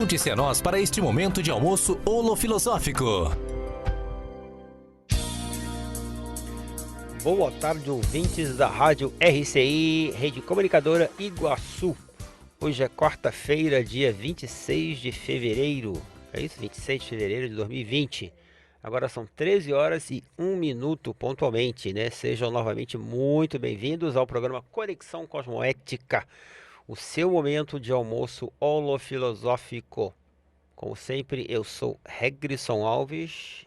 Junte-se a nós para este momento de almoço holofilosófico. Boa tarde, ouvintes da Rádio RCI, Rede Comunicadora Iguaçu. Hoje é quarta-feira, dia 26 de fevereiro. É isso? 26 de fevereiro de 2020. Agora são 13 horas e 1 minuto pontualmente, né? Sejam novamente muito bem-vindos ao programa Conexão Cosmoética, o seu momento de almoço holofilosófico. Como sempre, eu sou Regrisson Alves.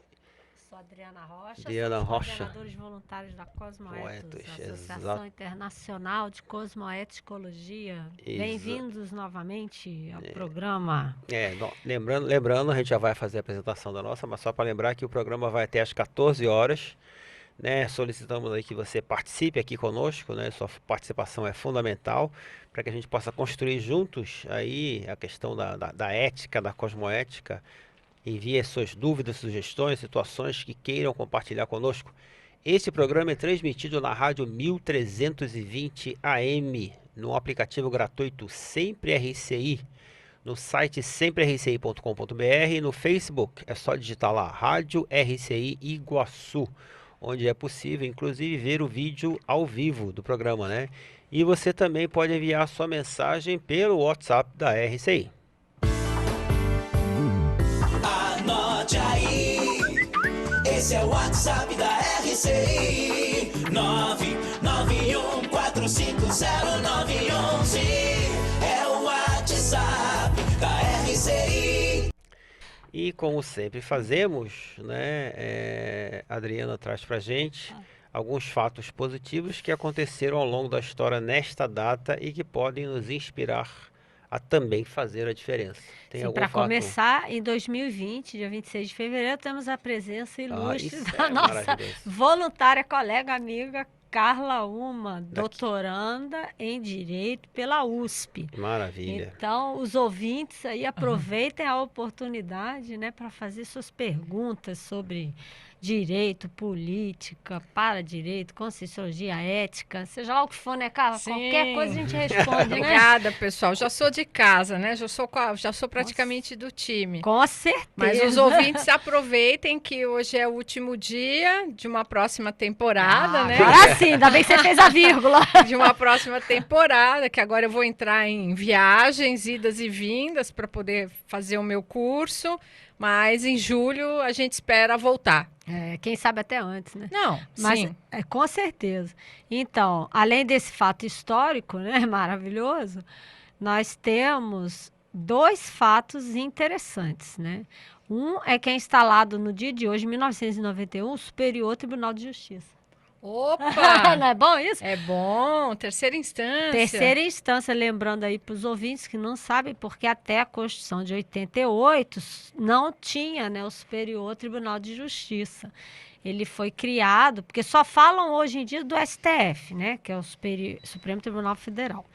Sou Adriana Rocha, Adriana somos Rocha. coordenadores voluntários da Cosmoetos, Poetos, Associação Internacional de Cosmoeticologia. Bem-vindos novamente ao programa. Lembrando, a gente já vai fazer a apresentação da nossa, mas só para lembrar que o programa vai até às 14 horas. Né, solicitamos aí que você participe aqui conosco, né? Sua participação é fundamental para que a gente possa construir juntos aí a questão da ética, da cosmoética. Envie as suas dúvidas, sugestões, situações que queiram compartilhar conosco. Este programa é transmitido na rádio 1320 AM, no aplicativo gratuito Sempre RCI, no site semprerci.com.br e no Facebook. É só digitar lá, Rádio RCI Iguaçu, onde é possível, inclusive, ver o vídeo ao vivo do programa, né? E você também pode enviar sua mensagem pelo WhatsApp da RCI. Anote aí, esse é o WhatsApp da RCI, 991450911, é o WhatsApp da RCI. E como sempre fazemos, né, a Adriana traz pra gente alguns fatos positivos que aconteceram ao longo da história nesta data e que podem nos inspirar a também fazer a diferença. Tem algum Para fato? começar, em 2020, dia 26 de fevereiro, temos a presença ilustre isso da é nossa maravilhoso. voluntária, colega, amiga, Carla Uma, doutoranda em Direito pela USP. Maravilha. Então, os ouvintes aí aproveitem a oportunidade, né, para fazer suas perguntas sobre direito, política, para direito, conscienciologia, ética, seja lá o que for, né, Carla? Sim. Qualquer coisa a gente responde, né? Obrigada, pessoal. Já sou de casa, né? Já sou praticamente do time. Com certeza. Mas os ouvintes aproveitem que hoje é o último dia de uma próxima temporada, né? Agora sim, ainda bem que você fez a vírgula. De uma próxima temporada, que agora eu vou entrar em viagens, idas e vindas para poder fazer o meu curso. Mas em julho a gente espera voltar. Quem sabe até antes, né? Não, mas sim. Com certeza. Então, além desse fato histórico, né, maravilhoso, nós temos dois fatos interessantes, né? Um é que é instalado no dia de hoje, em 1991, o Superior Tribunal de Justiça. Opa! Não é bom isso? É bom, terceira instância. Terceira instância, lembrando aí para os ouvintes que não sabem, porque até a Constituição de 88 não tinha, né, o Superior Tribunal de Justiça. Ele foi criado, porque só falam hoje em dia do STF, né, que é o Supremo Tribunal Federal.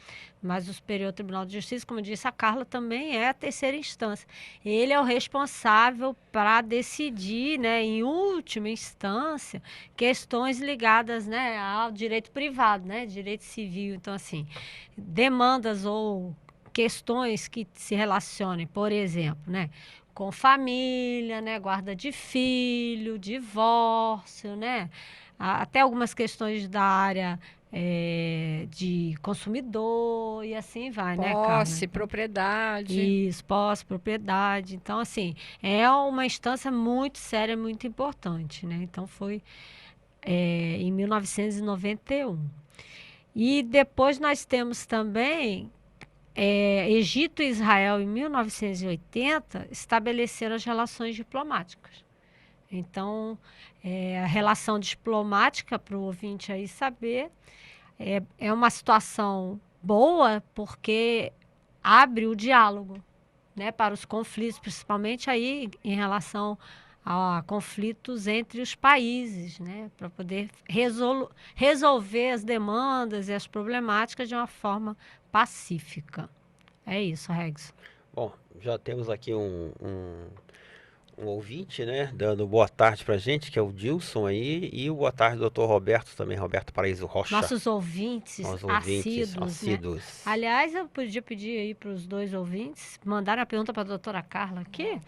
Mas o Superior Tribunal de Justiça, como disse a Carla, também é a terceira instância. Ele é o responsável para decidir, né, em última instância, questões ligadas, né, ao direito privado, né, direito civil. Então, assim, demandas ou questões que se relacionem, por exemplo, né, com família, né, guarda de filho, divórcio, né, até algumas questões da área de consumidor e assim vai, né, Carla? Posse, propriedade. Isso, posse, propriedade. Então, assim, é uma instância muito séria, muito importante, né? Então, foi em 1991. E depois nós temos também Egito e Israel, em 1980, estabeleceram as relações diplomáticas. Então, a relação diplomática, para o ouvinte aí saber, é uma situação boa porque abre o diálogo, né, para os conflitos, principalmente aí em relação a conflitos entre os países, né, para poder resolver as demandas e as problemáticas de uma forma pacífica. É isso, Regis. Bom, já temos aqui um ouvinte, né, dando boa tarde pra gente, que é o Dilson aí, e o boa tarde do Dr. Roberto também, Roberto Paraíso Rocha. Nossos ouvintes assíduos, né? assíduos. Aliás, eu podia pedir aí para os dois ouvintes mandarem a pergunta para a doutora Carla aqui,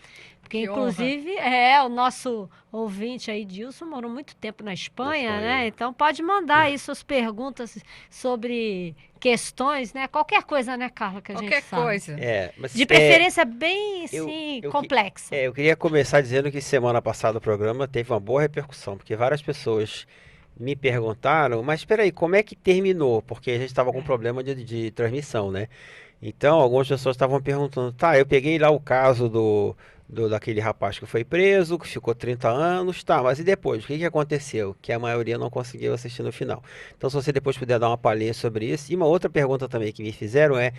porque Que inclusive o nosso ouvinte aí, Dilson, morou muito tempo na Espanha, Na Espanha. né? Então pode mandar aí suas perguntas sobre questões, né? Qualquer coisa, né, Carla, que a gente Qualquer sabe. coisa. Mas, De preferência bem, eu- assim, eu que- complexa. eu queria começar dizendo que semana passada o programa teve uma boa repercussão, porque várias pessoas me perguntaram, mas espera aí, como é que terminou? Porque a gente estava com problema de transmissão, né? Então, algumas pessoas estavam perguntando, tá, eu peguei lá o caso daquele rapaz que foi preso, que ficou 30 anos, tá, mas e depois? O que que aconteceu? Que a maioria não conseguiu assistir no final. Então, se você depois puder dar uma palhinha sobre isso. E uma outra pergunta também que me fizeram é,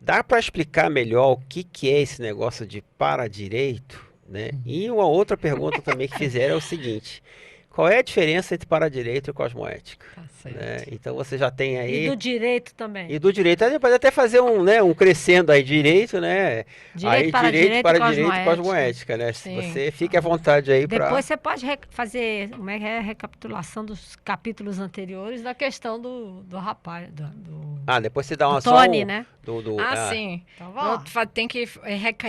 dá para explicar melhor o que que é esse negócio de para-direito, né? E uma outra pergunta também que fizeram é o seguinte, qual é a diferença entre para-direito e cosmoética? Tá certo. Né? Então, você já tem aí... E do direito também. E do direito, aí pode até fazer um crescendo aí, direito, né? Direito Aí, para direito, direito e cosmoética. cosmoética, né? Sim. Você fique à vontade aí para... Depois você pode fazer, como é que é, recapitulação dos capítulos anteriores da questão do rapaz, depois você dá uma do Tony, só né? Sim. Então, vamos lá. Tem que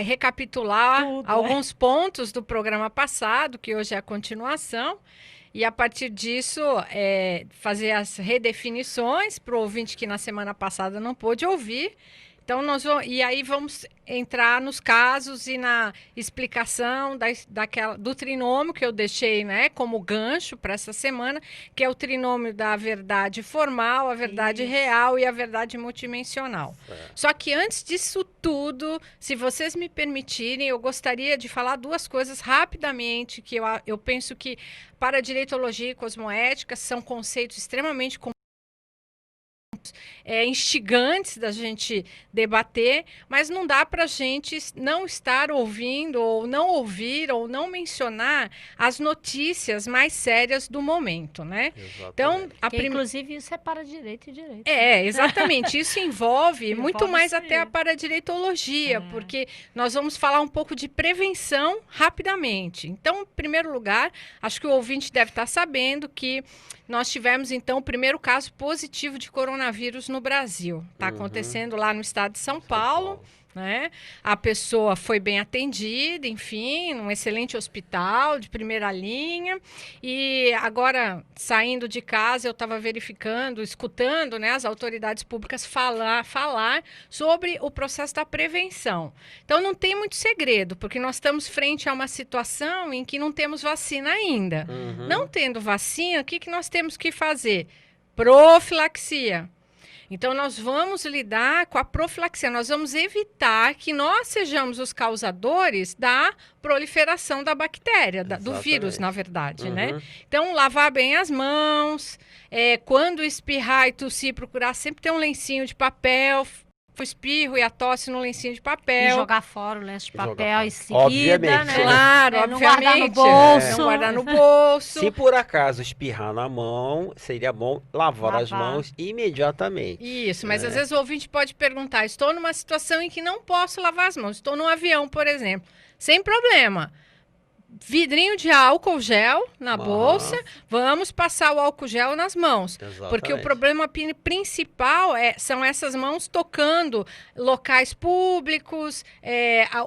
recapitular Tudo, alguns pontos do programa passado, que hoje é a continuação, e a partir disso fazer as redefinições para o ouvinte que na semana passada não pôde ouvir. Então, e aí vamos entrar nos casos e na explicação do trinômio que eu deixei, né, como gancho para essa semana, que é o trinômio da verdade formal, a verdade Isso. real e a verdade multidimensional. Só que antes disso tudo, se vocês me permitirem, eu gostaria de falar duas coisas rapidamente, que eu penso que paradireitologia e cosmoética são conceitos extremamente instigantes da gente debater, mas não dá para a gente não estar ouvindo, ou não ouvir, ou não mencionar as notícias mais sérias do momento, né? Então, Porque, inclusive, isso é para direito e direito. Exatamente. Isso envolve muito mais isso até aí. a paradireitologia, porque nós vamos falar um pouco de prevenção rapidamente. Então, em primeiro lugar, acho que o ouvinte deve estar sabendo que nós tivemos, então, o primeiro caso positivo de coronavírus no Brasil. Está acontecendo lá no estado de São Paulo. Né? A pessoa foi bem atendida, enfim, num excelente hospital de primeira linha. E agora, saindo de casa, eu estava verificando, escutando, né, as autoridades públicas falar sobre o processo da prevenção. Então, não tem muito segredo, porque nós estamos frente a uma situação em que não temos vacina ainda. Não tendo vacina, o que nós temos que fazer? Profilaxia. Então, nós vamos lidar com a profilaxia, nós vamos evitar que nós sejamos os causadores da proliferação da bactéria, do vírus, na verdade, né? Então, lavar bem as mãos, quando espirrar e tossir, procurar sempre ter um lencinho de papel, o espirro e a tosse no lencinho de papel. E jogar fora o lenço de papel em seguida, Obviamente, né? Claro, Não guardar no obviamente. bolso. Não guardar no bolso. Se por acaso espirrar na mão, seria bom lavar as Lavar. mãos imediatamente. Isso, mas às vezes o ouvinte pode perguntar, estou numa situação em que não posso lavar as mãos, estou num avião, por exemplo, sem problema. Vidrinho de álcool gel na bolsa, vamos passar o álcool gel nas mãos. Exatamente. Porque o problema principal são essas mãos tocando locais públicos,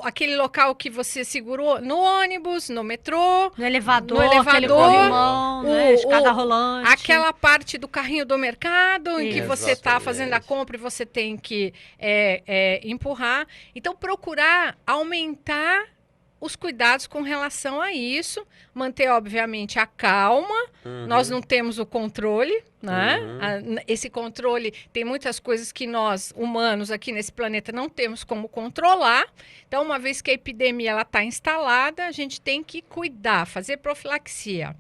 aquele local que você segurou no ônibus, no metrô, No elevador, no elevador, aquele corrimão, né? Escada rolante. aquela parte do carrinho do mercado em que Isso. você está Exatamente. fazendo a compra e você tem que empurrar. Então, procurar aumentar os cuidados com relação a isso, manter, obviamente, a calma. Nós não temos o controle, né? Esse controle, tem muitas coisas que nós, humanos, aqui nesse planeta, não temos como controlar. Então, uma vez que a epidemia está instalada, a gente tem que cuidar, fazer profilaxia.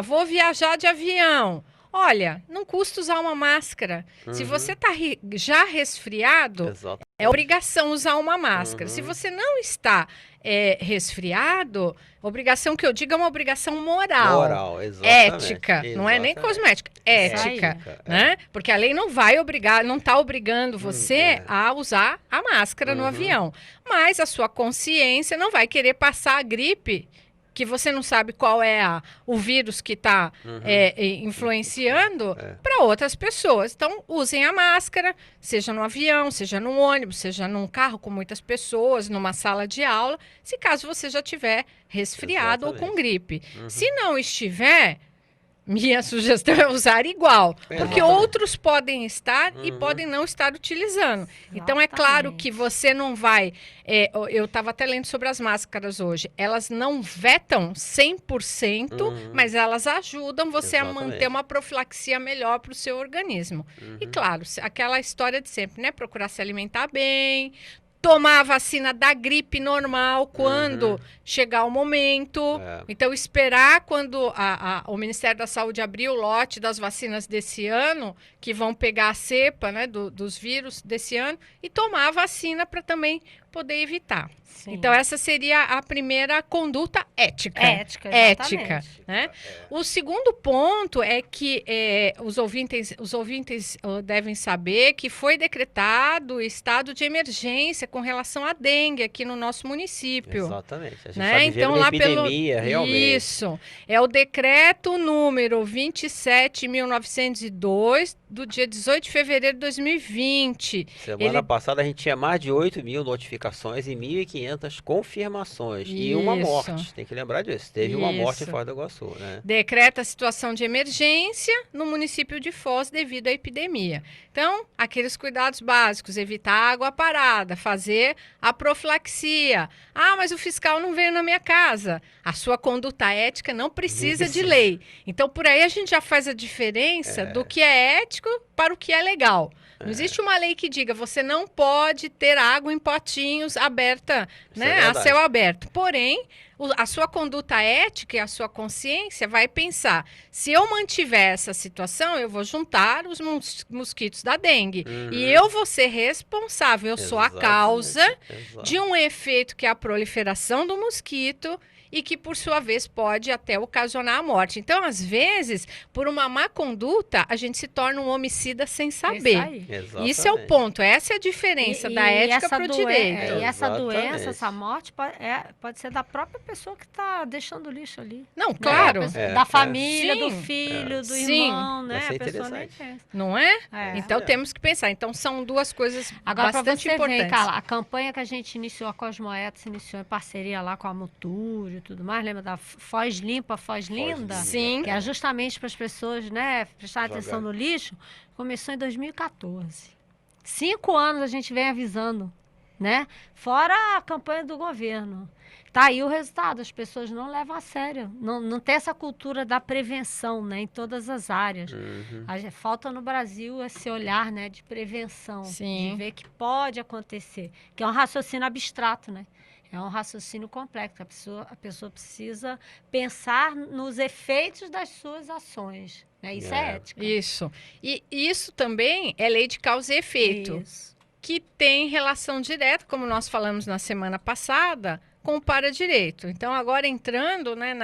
Vou viajar de avião. Olha, não custa usar uma máscara. Se você está já resfriado, Exato. É obrigação usar uma máscara. Se você não está resfriado, obrigação que eu digo é uma obrigação moral. Moral, exatamente. Ética, não é nem Exatamente. cosmética, ética, né? Porque a lei não vai obrigar, não está obrigando você a usar a máscara no avião. Mas a sua consciência não vai querer passar a gripe, que você não sabe qual é o vírus que está influenciando para outras pessoas. Então, usem a máscara, seja no avião, seja no ônibus, seja num carro com muitas pessoas, numa sala de aula, se caso você já tiver resfriado ou com gripe. Se não estiver, minha sugestão é usar igual, porque outros podem estar e podem não estar utilizando. Então, é claro que você não vai... eu estava até lendo sobre as máscaras hoje. Elas não vetam 100%, mas elas ajudam você a manter uma profilaxia melhor para o seu organismo. E, claro, aquela história de sempre, né? Procurar se alimentar bem... Tomar a vacina da gripe normal quando chegar o momento. Então, esperar quando o Ministério da Saúde abrir o lote das vacinas desse ano, que vão pegar a cepa, né, dos vírus desse ano, e tomar a vacina para também poder evitar. Sim. Então, essa seria a primeira conduta ética. Ética, Né? O segundo ponto é que os ouvintes devem saber que foi decretado estado de emergência com relação à dengue aqui no nosso município. Exatamente. A gente Né? tá vivendo Então, uma lá epidemia, realmente. Isso. É o decreto número 27.902, do dia 18 de fevereiro de 2020. Semana passada a gente tinha mais de 8.000 notificações e 1.500 confirmações. E uma Isso. morte. Tem que lembrar disso. Teve uma morte em Isso. Foz do Iguaçu, né? Decreta a situação de emergência no município de Foz devido à epidemia. Então, aqueles cuidados básicos, evitar água parada, fazer a profilaxia. Ah, mas o fiscal não veio na minha casa. A sua conduta ética não precisa de lei. Então, por aí a gente já faz a diferença do que é ético para o que é legal. Não existe uma lei que diga você não pode ter água em potinhos aberta, Isso é né, a verdade. céu aberto. Porém, a sua conduta ética e a sua consciência vai pensar, se eu mantiver essa situação, eu vou juntar os mosquitos da dengue. E eu vou ser responsável, eu sou a causa de um efeito que é a proliferação do mosquito e que, por sua vez, pode até ocasionar a morte. Então, às vezes, por uma má conduta, a gente se torna um homicida sem saber. Exatamente. Isso é o ponto, essa é a diferença da ética para o direito. E essa doença, Exatamente. essa morte, pode ser da própria pessoa que está deixando o lixo ali. Não, Né? claro, Da família, Sim. do filho, do Sim. irmão, né? Vai ser A pessoa nem interessante. pensa. não é? É. Então, temos que pensar. Então, são duas coisas Agora, para bastante você importantes. ver, Carla, a campanha que a gente iniciou, a Cosmoeto se iniciou em parceria lá com a Mutúrio e tudo mais, lembra da Foz Limpa, Foz Linda? Sim. Que é justamente para as pessoas, né, prestarem Jogar. atenção no lixo, começou em 2014. 5 anos a gente vem avisando, né? Fora a campanha do governo. Tá aí o resultado, as pessoas não levam a sério, não tem essa cultura da prevenção, né, em todas as áreas. Falta no Brasil esse olhar, né, de prevenção, Sim. de ver que pode acontecer, que é um raciocínio abstrato, né? É um raciocínio complexo. A pessoa precisa pensar nos efeitos das suas ações, né? Isso é ética. Isso. E isso também é lei de causa e efeito, Isso. que tem relação direta, como nós falamos na semana passada, com o para-direito. Então, agora entrando, né,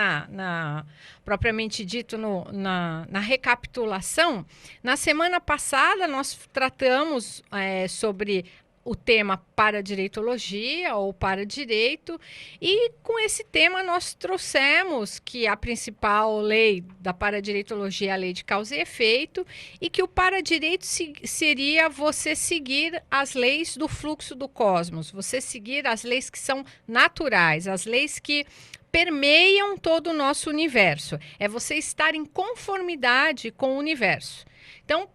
propriamente dito, na recapitulação, na semana passada nós tratamos sobre o tema para-direitologia ou para-direito, e com esse tema nós trouxemos que a principal lei da para-direitologia é a lei de causa e efeito, e que o para-direito seria você seguir as leis do fluxo do cosmos, você seguir as leis que são naturais, as leis que permeiam todo o nosso universo. É você estar em conformidade com o universo. Então,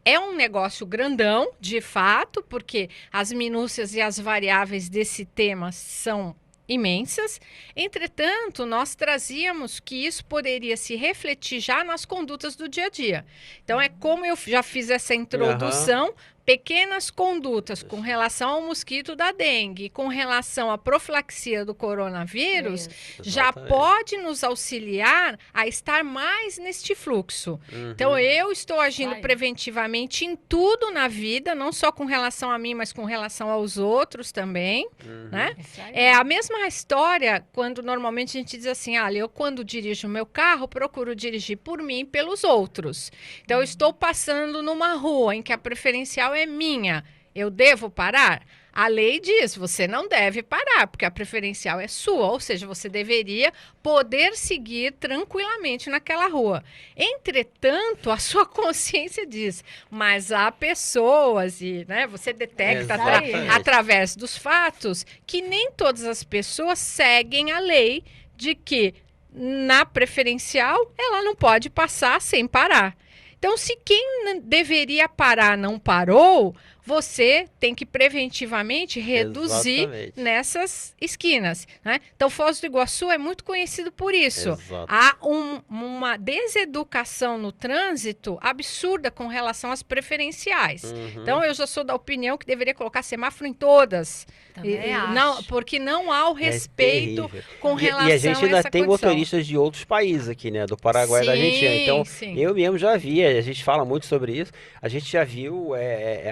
é um negócio grandão, de fato, porque as minúcias e as variáveis desse tema são imensas. Entretanto, nós trazíamos que isso poderia se refletir já nas condutas do dia a dia. Então, é como eu já fiz essa introdução, pequenas condutas com relação ao mosquito da dengue, com relação à profilaxia do coronavírus, já Exatamente. pode nos auxiliar a estar mais neste fluxo. Então, eu estou agindo Vai. preventivamente em tudo na vida, não só com relação a mim, mas com relação aos outros também, né? Isso aí. É a mesma história quando normalmente a gente diz assim, olha, eu quando dirijo o meu carro, procuro dirigir por mim e pelos outros. Então, eu estou passando numa rua em que a preferencial é minha, eu devo parar? A lei diz, você não deve parar, porque a preferencial é sua, ou seja, você deveria poder seguir tranquilamente naquela rua. Entretanto, a sua consciência diz, mas há pessoas, e né, você detecta Exatamente. através dos fatos, que nem todas as pessoas seguem a lei de que na preferencial ela não pode passar sem parar. Então, se quem deveria parar não parou, você tem que preventivamente reduzir Exatamente. nessas esquinas, né? Então, Foz do Iguaçu é muito conhecido por isso. Exato. Há uma deseducação no trânsito absurda com relação às preferenciais. Então, eu já sou da opinião que deveria colocar semáforo em todas. Também acho. Não, porque não há o respeito terrível. com relação E a gente ainda essa tem condição. motoristas de outros países aqui, né? Do Paraguai e da Sim, Argentina. Então, sim. eu mesmo já vi, a gente fala muito sobre isso. A gente já viu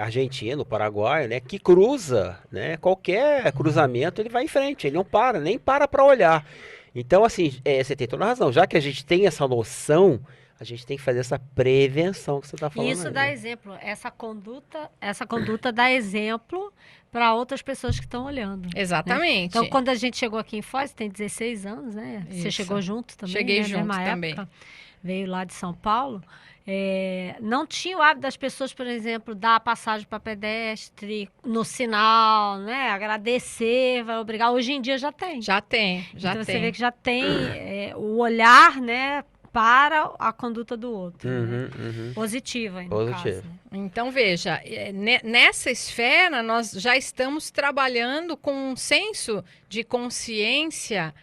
argentino, paraguaio, né? Que cruza, né? Qualquer cruzamento, ele vai em frente, ele não para, nem para olhar. Então, assim, você tem toda a razão. Já que a gente tem essa noção, a gente tem que fazer essa prevenção que você está falando. E isso aí, dá né? exemplo. Essa conduta dá exemplo para outras pessoas que estão olhando. Exatamente. Então, quando a gente chegou aqui em Foz, tem 16 anos, né? Você Isso. chegou junto também, Cheguei né? junto Mesma também. época, veio lá de São Paulo. Não tinha o hábito das pessoas, por exemplo, dar a passagem para pedestre no sinal, né? Agradecer, vai obrigar. Hoje em dia já tem. Já tem. Então você vê que já tem o olhar, né, para a conduta do outro. Né? Positiva, no Positivo. caso. Né? Então, veja, nessa esfera nós já estamos trabalhando com um senso de consciência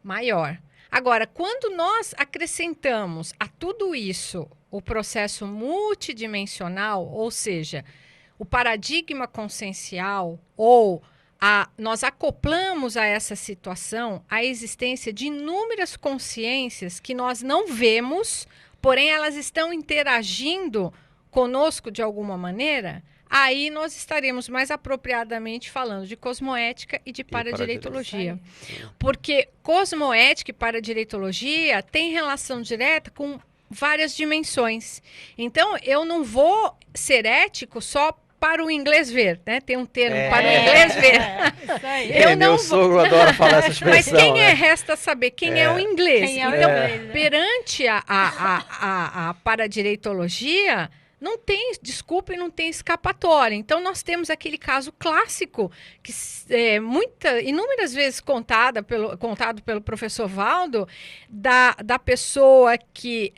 maior. Agora, quando nós acrescentamos a tudo isso o processo multidimensional, ou seja, o paradigma consciencial, ou nós acoplamos a essa situação a existência de inúmeras consciências que nós não vemos, porém elas estão interagindo conosco de alguma maneira, aí nós estaremos mais apropriadamente falando de cosmoética e de paradireitologia. Porque cosmoética e paradireitologia tem relação direta com várias dimensões. Então, eu não vou ser ético só para o inglês ver, né? Tem um termo para o inglês ver. Isso aí. Eu Meu não sogro adora falar essa Mas expressão. quem né? resta saber quem é o inglês. Quem é o Então, inglês, né? perante a paradireitologia, não tem desculpa e não tem escapatória. Então, nós temos aquele caso clássico, que inúmeras vezes contado pelo professor Valdo, da pessoa que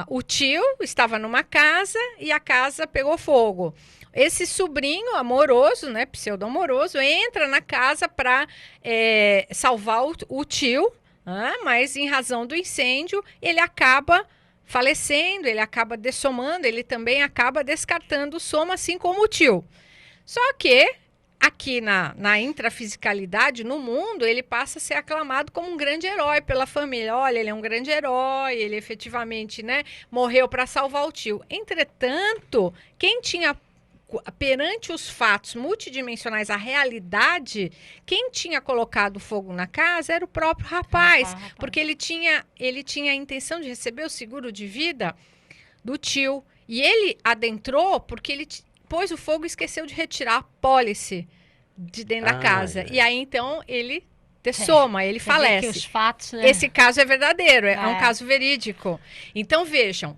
o tio estava numa casa e a casa pegou fogo. Esse sobrinho amoroso, né, pseudo-amoroso, entra na casa para salvar o tio, mas em razão do incêndio, ele acaba falecendo, ele acaba dessomando, ele também acaba descartando o soma, assim como o tio. Só que, aqui na intrafisicalidade, no mundo, ele passa a ser aclamado como um grande herói pela família. Olha, ele é um grande herói, ele efetivamente, né, morreu para salvar o tio. Entretanto, quem tinha perante os fatos multidimensionais, a realidade, quem tinha colocado fogo na casa era o próprio rapaz, porque ele tinha a intenção de receber o seguro de vida do tio. E ele adentrou porque ele pôs o fogo e esqueceu de retirar a pólice de dentro da casa. E aí, então, ele dessoma, ele Você vê falece. que os fatos, né? Esse caso é verdadeiro, é um caso verídico. Então, vejam,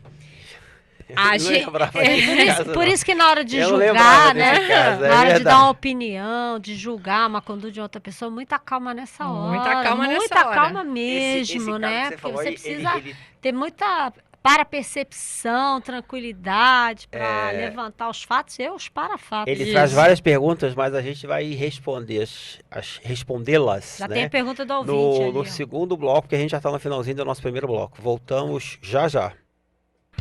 Eu não lembrava desse caso, Por não. isso que na hora de Eu não julgar, lembrava né? desse caso, é na hora de verdade. dar uma opinião, de julgar uma conduta de outra pessoa, muita calma nessa hora. Muita calma nessa Muita hora. calma Esse mesmo, caso né? que você Porque falou, você ele- precisa ele- ter muita para-percepção, tranquilidade para levantar os fatos e os para-fatos. Ele traz várias perguntas, mas a gente vai respondê-las, Já né? tem a pergunta do ouvinte ali, no ó. segundo bloco, porque a gente já está no finalzinho do nosso primeiro bloco. Voltamos já já.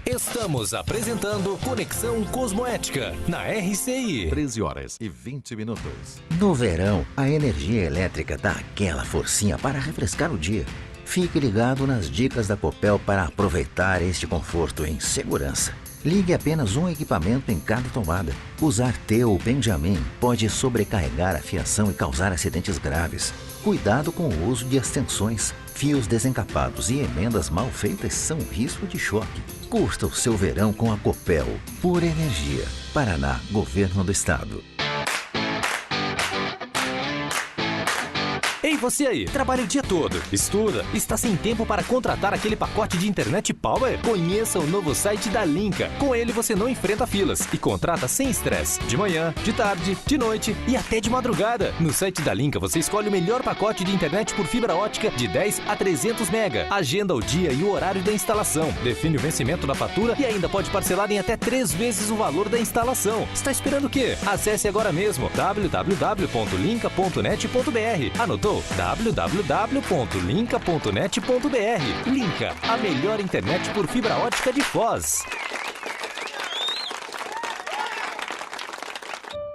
Estamos apresentando Conexão Cosmoética na RCI. 13h20. No verão, a energia elétrica dá aquela forcinha para refrescar o dia. Fique ligado nas dicas da Copel para aproveitar este conforto em segurança. Ligue apenas um equipamento em cada tomada. Usar T ou Benjamin pode sobrecarregar a fiação e causar acidentes graves. Cuidado com o uso de extensões. Fios desencapados e emendas mal feitas são risco de choque. Curta o seu verão com a Copel. Por Energia. Paraná, Governo do Estado. Ei, você aí, trabalha o dia todo, estuda, está sem tempo para contratar aquele pacote de internet Power? Conheça o novo site da Linka. Com ele você não enfrenta filas e contrata sem estresse. De manhã, de tarde, de noite e até de madrugada. No site da Linka você escolhe o melhor pacote de internet por fibra ótica de 10 a 300 mega. Agenda o dia e o horário da instalação. Define o vencimento da fatura e ainda pode parcelar em até 3 vezes o valor da instalação. Está esperando o quê? Acesse agora mesmo www.linka.net.br. Anotou? www.linka.net.br. Linka, a melhor internet por fibra ótica de Foz.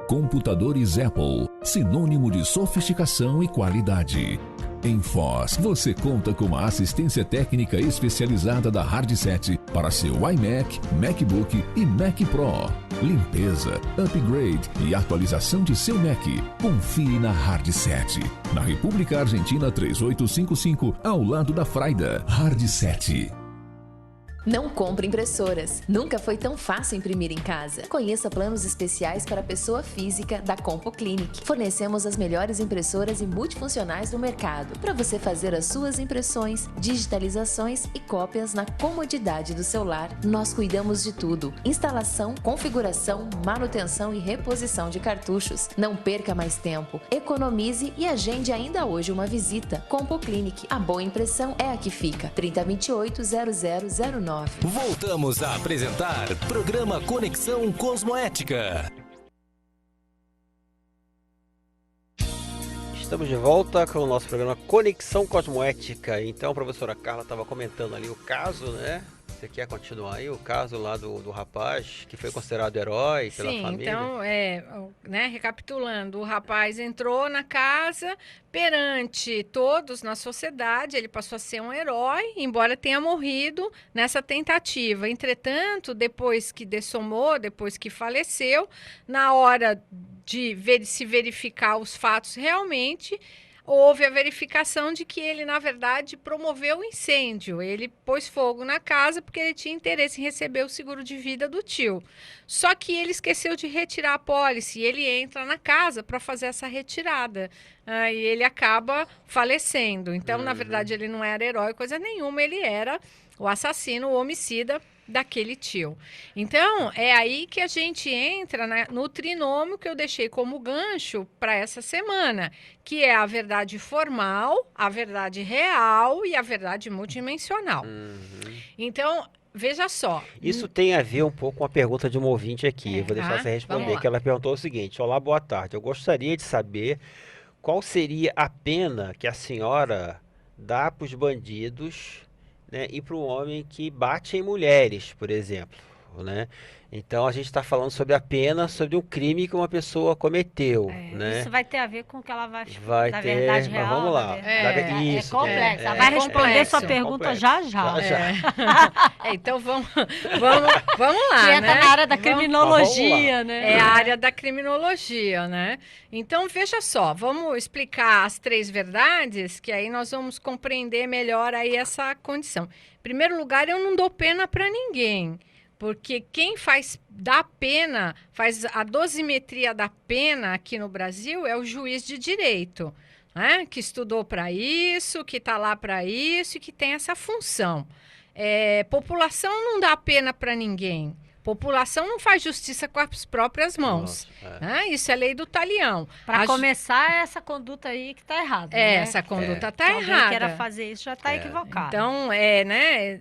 Computadores Apple, sinônimo de sofisticação e qualidade. Em Foz, você conta com uma assistência técnica especializada da Hardset para seu iMac, MacBook e Mac Pro. Limpeza, upgrade e atualização de seu Mac. Confie na Hardset. Na República Argentina 3855, ao lado da Fraida. Hardset. Não compre impressoras. Nunca foi tão fácil imprimir em casa. Conheça planos especiais para pessoa física da Compo Clinic. Fornecemos as melhores impressoras e multifuncionais do mercado para você fazer as suas impressões, digitalizações e cópias na comodidade do seu lar. Nós cuidamos de tudo: instalação, configuração, manutenção e reposição de cartuchos. Não perca mais tempo. Economize e agende ainda hoje uma visita. Compo Clinic. A boa impressão é a que fica. 3028-0009. Voltamos a apresentar programa Conexão Cosmoética. Estamos de volta com o nosso programa Conexão Cosmoética. Então, a professora Carla estava comentando ali o caso, né? Você quer continuar aí? O caso lá do rapaz que foi considerado herói pela família? Então, recapitulando, o rapaz entrou na casa perante todos na sociedade, ele passou a ser um herói, embora tenha morrido nessa tentativa. Entretanto, depois que dessomou, depois que faleceu, na hora de se verificar os fatos realmente, houve a verificação de que ele, na verdade, promoveu o incêndio. Ele pôs fogo na casa porque ele tinha interesse em receber o seguro de vida do tio. Só que ele esqueceu de retirar a apólice e ele entra na casa para fazer essa retirada. E ele acaba falecendo. Então, na verdade, ele não era herói, coisa nenhuma. Ele era o assassino, o homicida daquele tio. Então, é aí que a gente entra no trinômio que eu deixei como gancho para essa semana, que é a verdade formal, a verdade real e a verdade multidimensional. Então, veja só. Isso tem a ver um pouco com a pergunta de uma ouvinte aqui. Eu vou deixar você responder, que ela perguntou o seguinte: olá, boa tarde. Eu gostaria de saber qual seria a pena que a senhora dá para os bandidos, né, e para um homem que bate em mulheres, por exemplo, né? Então a gente está falando sobre a pena, sobre um crime que uma pessoa cometeu, né? Isso vai ter a ver com o que ela vai da verdade real. Mas vamos lá. Isso, é complexo. Ela vai responder sua pergunta já. Então vamos lá, que entra na área da criminologia, né? É a área da criminologia, né? Então veja só, vamos explicar as 3 verdades, que aí nós vamos compreender melhor aí essa condição. Em primeiro lugar, eu não dou pena para ninguém. Porque quem dá pena, faz a dosimetria da pena aqui no Brasil é o juiz de direito, né? Que estudou para isso, que está lá para isso e que tem essa função. População não dá pena para ninguém. População não faz justiça com as próprias mãos. Né? Isso é lei do talião. Para começar, essa conduta aí que está errada. Né? Essa conduta está errada. Quem queira fazer isso já está equivocado. Então,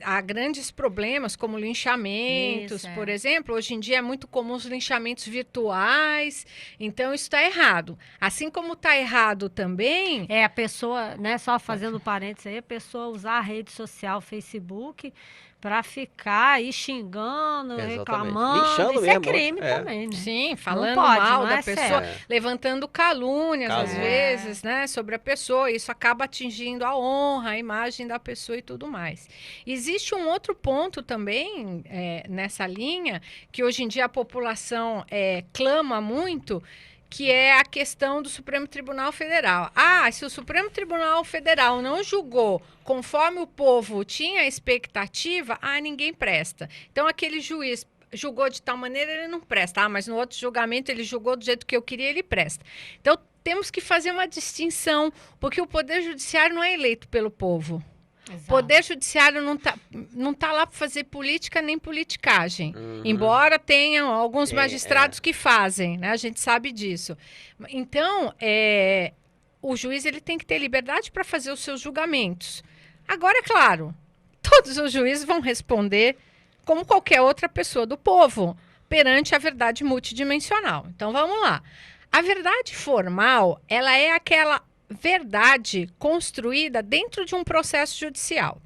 há grandes problemas como linchamentos, por exemplo. Hoje em dia é muito comum os linchamentos virtuais. Então, isso está errado. Assim como está errado também... a pessoa, né, só fazendo parênteses aí, a pessoa usar a rede social, Facebook, para ficar aí xingando, Exatamente. reclamando. Linchando Isso mesmo, é crime é. também, né? Sim, falando pode, mal não da é pessoa, certo. levantando calúnias, às Calúnia. vezes, né, sobre a pessoa. Isso acaba atingindo a honra, a imagem da pessoa e tudo mais. Existe um outro ponto também nessa linha, que hoje em dia a população clama muito, que é a questão do Supremo Tribunal Federal. Se o Supremo Tribunal Federal não julgou conforme o povo tinha expectativa, ninguém presta. Então, aquele juiz julgou de tal maneira, ele não presta. Mas no outro julgamento ele julgou do jeito que eu queria, ele presta. Então, temos que fazer uma distinção, porque o Poder Judiciário não é eleito pelo povo. Exato. O Poder Judiciário não tá lá para fazer política nem politicagem. Embora tenham alguns magistrados que fazem, né? A gente sabe disso. Então, o juiz ele tem que ter liberdade para fazer os seus julgamentos. Agora, é claro, todos os juízes vão responder como qualquer outra pessoa do povo, perante a verdade multidimensional. Então, vamos lá. A verdade formal, ela é aquela verdade construída dentro de um processo judicial.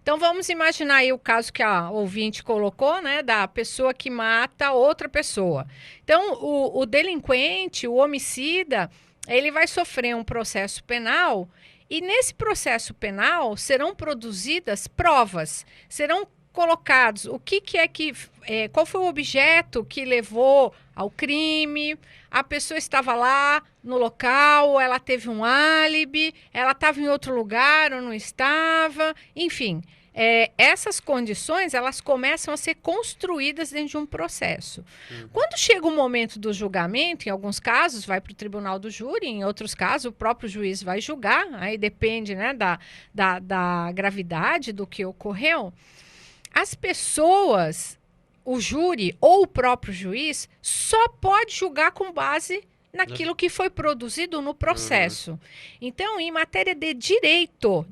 Então, vamos imaginar aí o caso que a ouvinte colocou, né, da pessoa que mata outra pessoa. Então, o delinquente, o homicida, ele vai sofrer um processo penal e nesse processo penal serão produzidas provas, serão colocados qual foi o objeto que levou ao crime, a pessoa estava lá no local, ela teve um álibi, ela estava em outro lugar ou não estava, enfim. Essas condições, elas começam a ser construídas dentro de um processo. Quando chega o momento do julgamento, em alguns casos vai para o tribunal do júri, em outros casos o próprio juiz vai julgar, aí depende, né, da gravidade do que ocorreu. As pessoas, o júri ou o próprio juiz, só pode julgar com base naquilo que foi produzido no processo. Então, em matéria de direito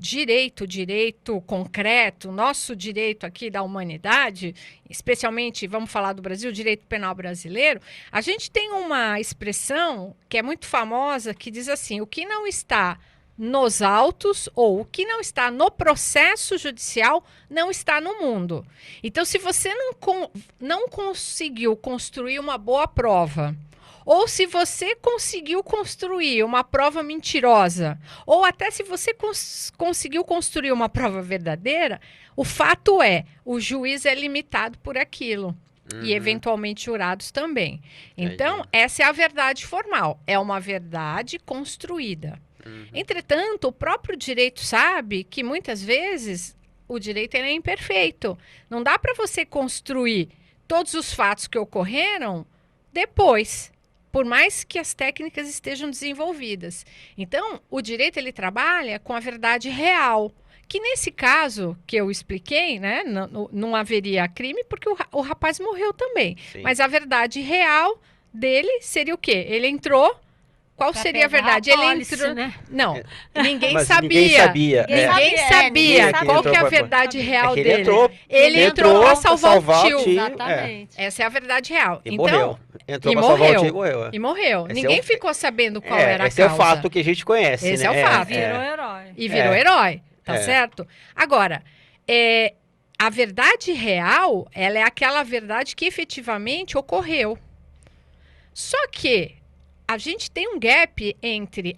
concreto, nosso direito aqui da humanidade, especialmente, vamos falar do Brasil, o direito penal brasileiro, a gente tem uma expressão que é muito famosa, que diz assim, o que não está nos autos ou o que não está no processo judicial não está no mundo. Então, se você não conseguiu construir uma boa prova, ou se você conseguiu construir uma prova mentirosa, ou até se você conseguiu construir uma prova verdadeira, o fato o juiz é limitado por aquilo. E, eventualmente, jurados também. Então, essa é a verdade formal. É uma verdade construída. Entretanto, o próprio direito sabe que, muitas vezes, o direito é imperfeito. Não dá para você construir todos os fatos que ocorreram depois, por mais que as técnicas estejam desenvolvidas. Então, o direito ele trabalha com a verdade real, que nesse caso que eu expliquei, né, não haveria crime porque o rapaz morreu também. Sim. Mas a verdade real dele seria o quê? Ele entrou. Qual seria a verdade? Ele entrou, né? Não, ninguém sabia. Ninguém sabia. Qual que é a verdade real dele? Ele entrou para salvar o tio. Exatamente. Essa é a verdade real. E então, morreu. Entrou para salvar o tio e morreu. E morreu. Ninguém ficou sabendo qual era a causa. Esse é o fato que a gente conhece. Esse é o fato. Virou herói. E virou herói, tá certo? Agora, a verdade real, ela é aquela verdade que efetivamente ocorreu. Só que a gente tem um gap entre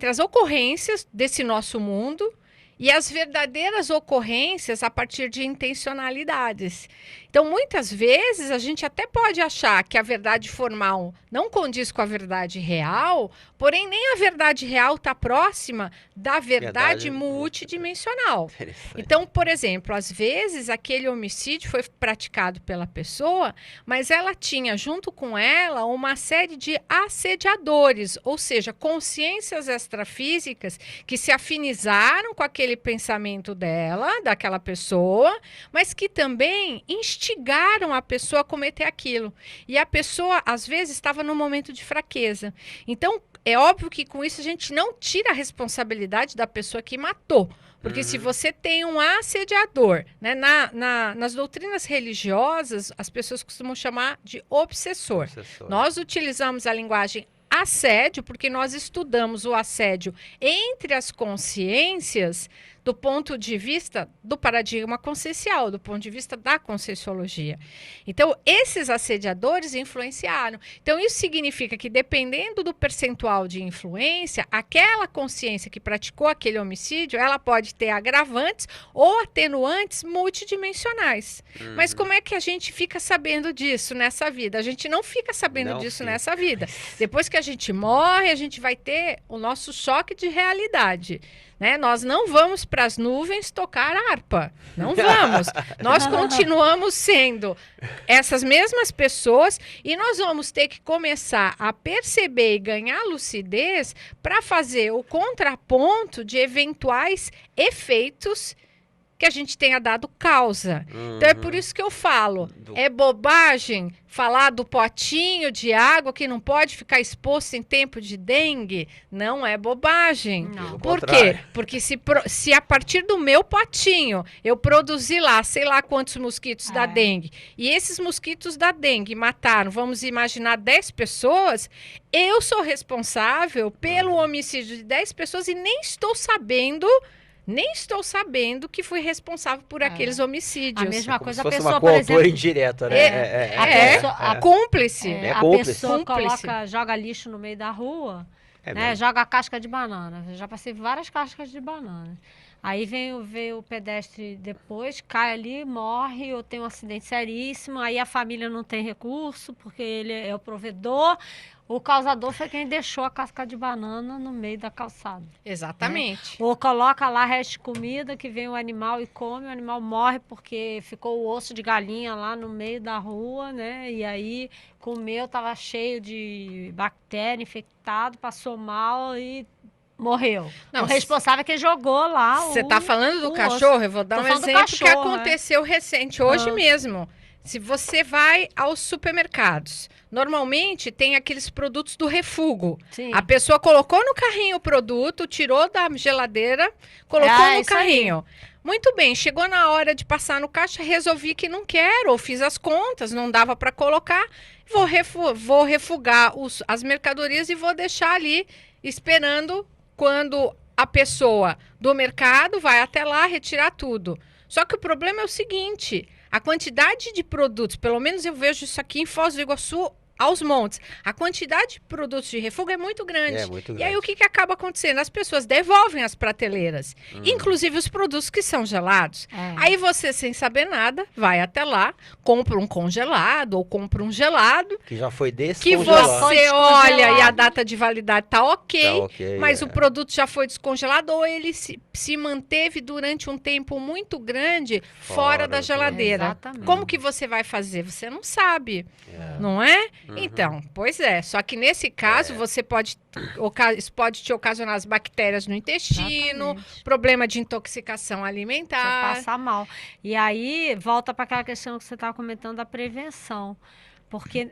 as ocorrências desse nosso mundo e as verdadeiras ocorrências a partir de intencionalidades. Então, muitas vezes, a gente até pode achar que a verdade formal não condiz com a verdade real, porém, nem a verdade real está próxima da verdade multidimensional. Então, por exemplo, às vezes, aquele homicídio foi praticado pela pessoa, mas ela tinha, junto com ela, uma série de assediadores, ou seja, consciências extrafísicas que se afinizaram com aquele pensamento daquela pessoa, mas que também instigaram a pessoa a cometer aquilo. E a pessoa, às vezes, estava num momento de fraqueza. Então, é óbvio que com isso a gente não tira a responsabilidade da pessoa que matou. Porque se você tem um assediador, né, nas doutrinas religiosas, as pessoas costumam chamar de obsessor. Nós utilizamos a linguagem assédio, porque nós estudamos o assédio entre as consciências, do ponto de vista do paradigma consciencial, do ponto de vista da conscienciologia. Então, esses assediadores influenciaram. Então, isso significa que, dependendo do percentual de influência, aquela consciência que praticou aquele homicídio, ela pode ter agravantes ou atenuantes multidimensionais. Mas como é que a gente fica sabendo disso nessa vida? A gente não fica sabendo disso nessa vida. Depois que a gente morre, a gente vai ter o nosso choque de realidade. Né? Nós não vamos para as nuvens tocar harpa. Não vamos. Nós continuamos sendo essas mesmas pessoas e nós vamos ter que começar a perceber e ganhar lucidez para fazer o contraponto de eventuais efeitos que a gente tenha dado causa. Então é por isso que eu falo, é bobagem falar do potinho de água que não pode ficar exposto em tempo de dengue. Não é bobagem. Não. Por quê? Porque se a partir do meu potinho eu produzir lá, sei lá quantos mosquitos da dengue, e esses mosquitos da dengue mataram, vamos imaginar 10 pessoas, eu sou responsável pelo homicídio de 10 pessoas e nem estou sabendo que fui responsável por aqueles homicídios. A mesma coisa, a fosse pessoa, uma por coautora exemplo... indireta, né? A cúmplice. A pessoa joga lixo no meio da rua, né? Joga casca de banana. Eu já passei várias cascas de banana. Aí vem o pedestre depois, cai ali, morre, ou tem um acidente seríssimo, aí a família não tem recurso, porque ele é o provedor. O causador foi quem deixou a casca de banana no meio da calçada. Exatamente. Né? Ou coloca lá resto de comida, que vem o animal e come, o animal morre porque ficou o osso de galinha lá no meio da rua, né? E aí comeu, estava cheio de bactéria, infectado, passou mal e morreu. Não, o responsável é quem jogou lá. Você está falando do cachorro? Osso. Eu vou dar Tô um falando do exemplo que cachorro, aconteceu recente, hoje mesmo. Se você vai aos supermercados, normalmente tem aqueles produtos do refugo. Sim. A pessoa colocou no carrinho o produto, tirou da geladeira, colocou no carrinho. Muito bem, chegou na hora de passar no caixa, resolvi que não quero, ou fiz as contas, não dava para colocar, vou refugar as mercadorias e vou deixar ali esperando quando a pessoa do mercado vai até lá retirar tudo. Só que o problema é o seguinte, a quantidade de produtos, pelo menos eu vejo isso aqui em Foz do Iguaçu, aos montes, a quantidade de produtos de refugo é muito grande. E aí o que acaba acontecendo? As pessoas devolvem as prateleiras, inclusive os produtos que são gelados. Aí você, sem saber nada, vai até lá, compra um congelado ou compra um gelado. Que já foi descongelado. Que você olha e a data de validade tá ok, mas o produto já foi descongelado ou ele se manteve durante um tempo muito grande fora da geladeira. Exatamente. Como que você vai fazer? Você não sabe, não é? Então, pois é. Só que nesse caso, isso pode te ocasionar as bactérias no intestino, problema de intoxicação alimentar. Você passa mal. E aí, volta para aquela questão que você estava comentando da prevenção. Porque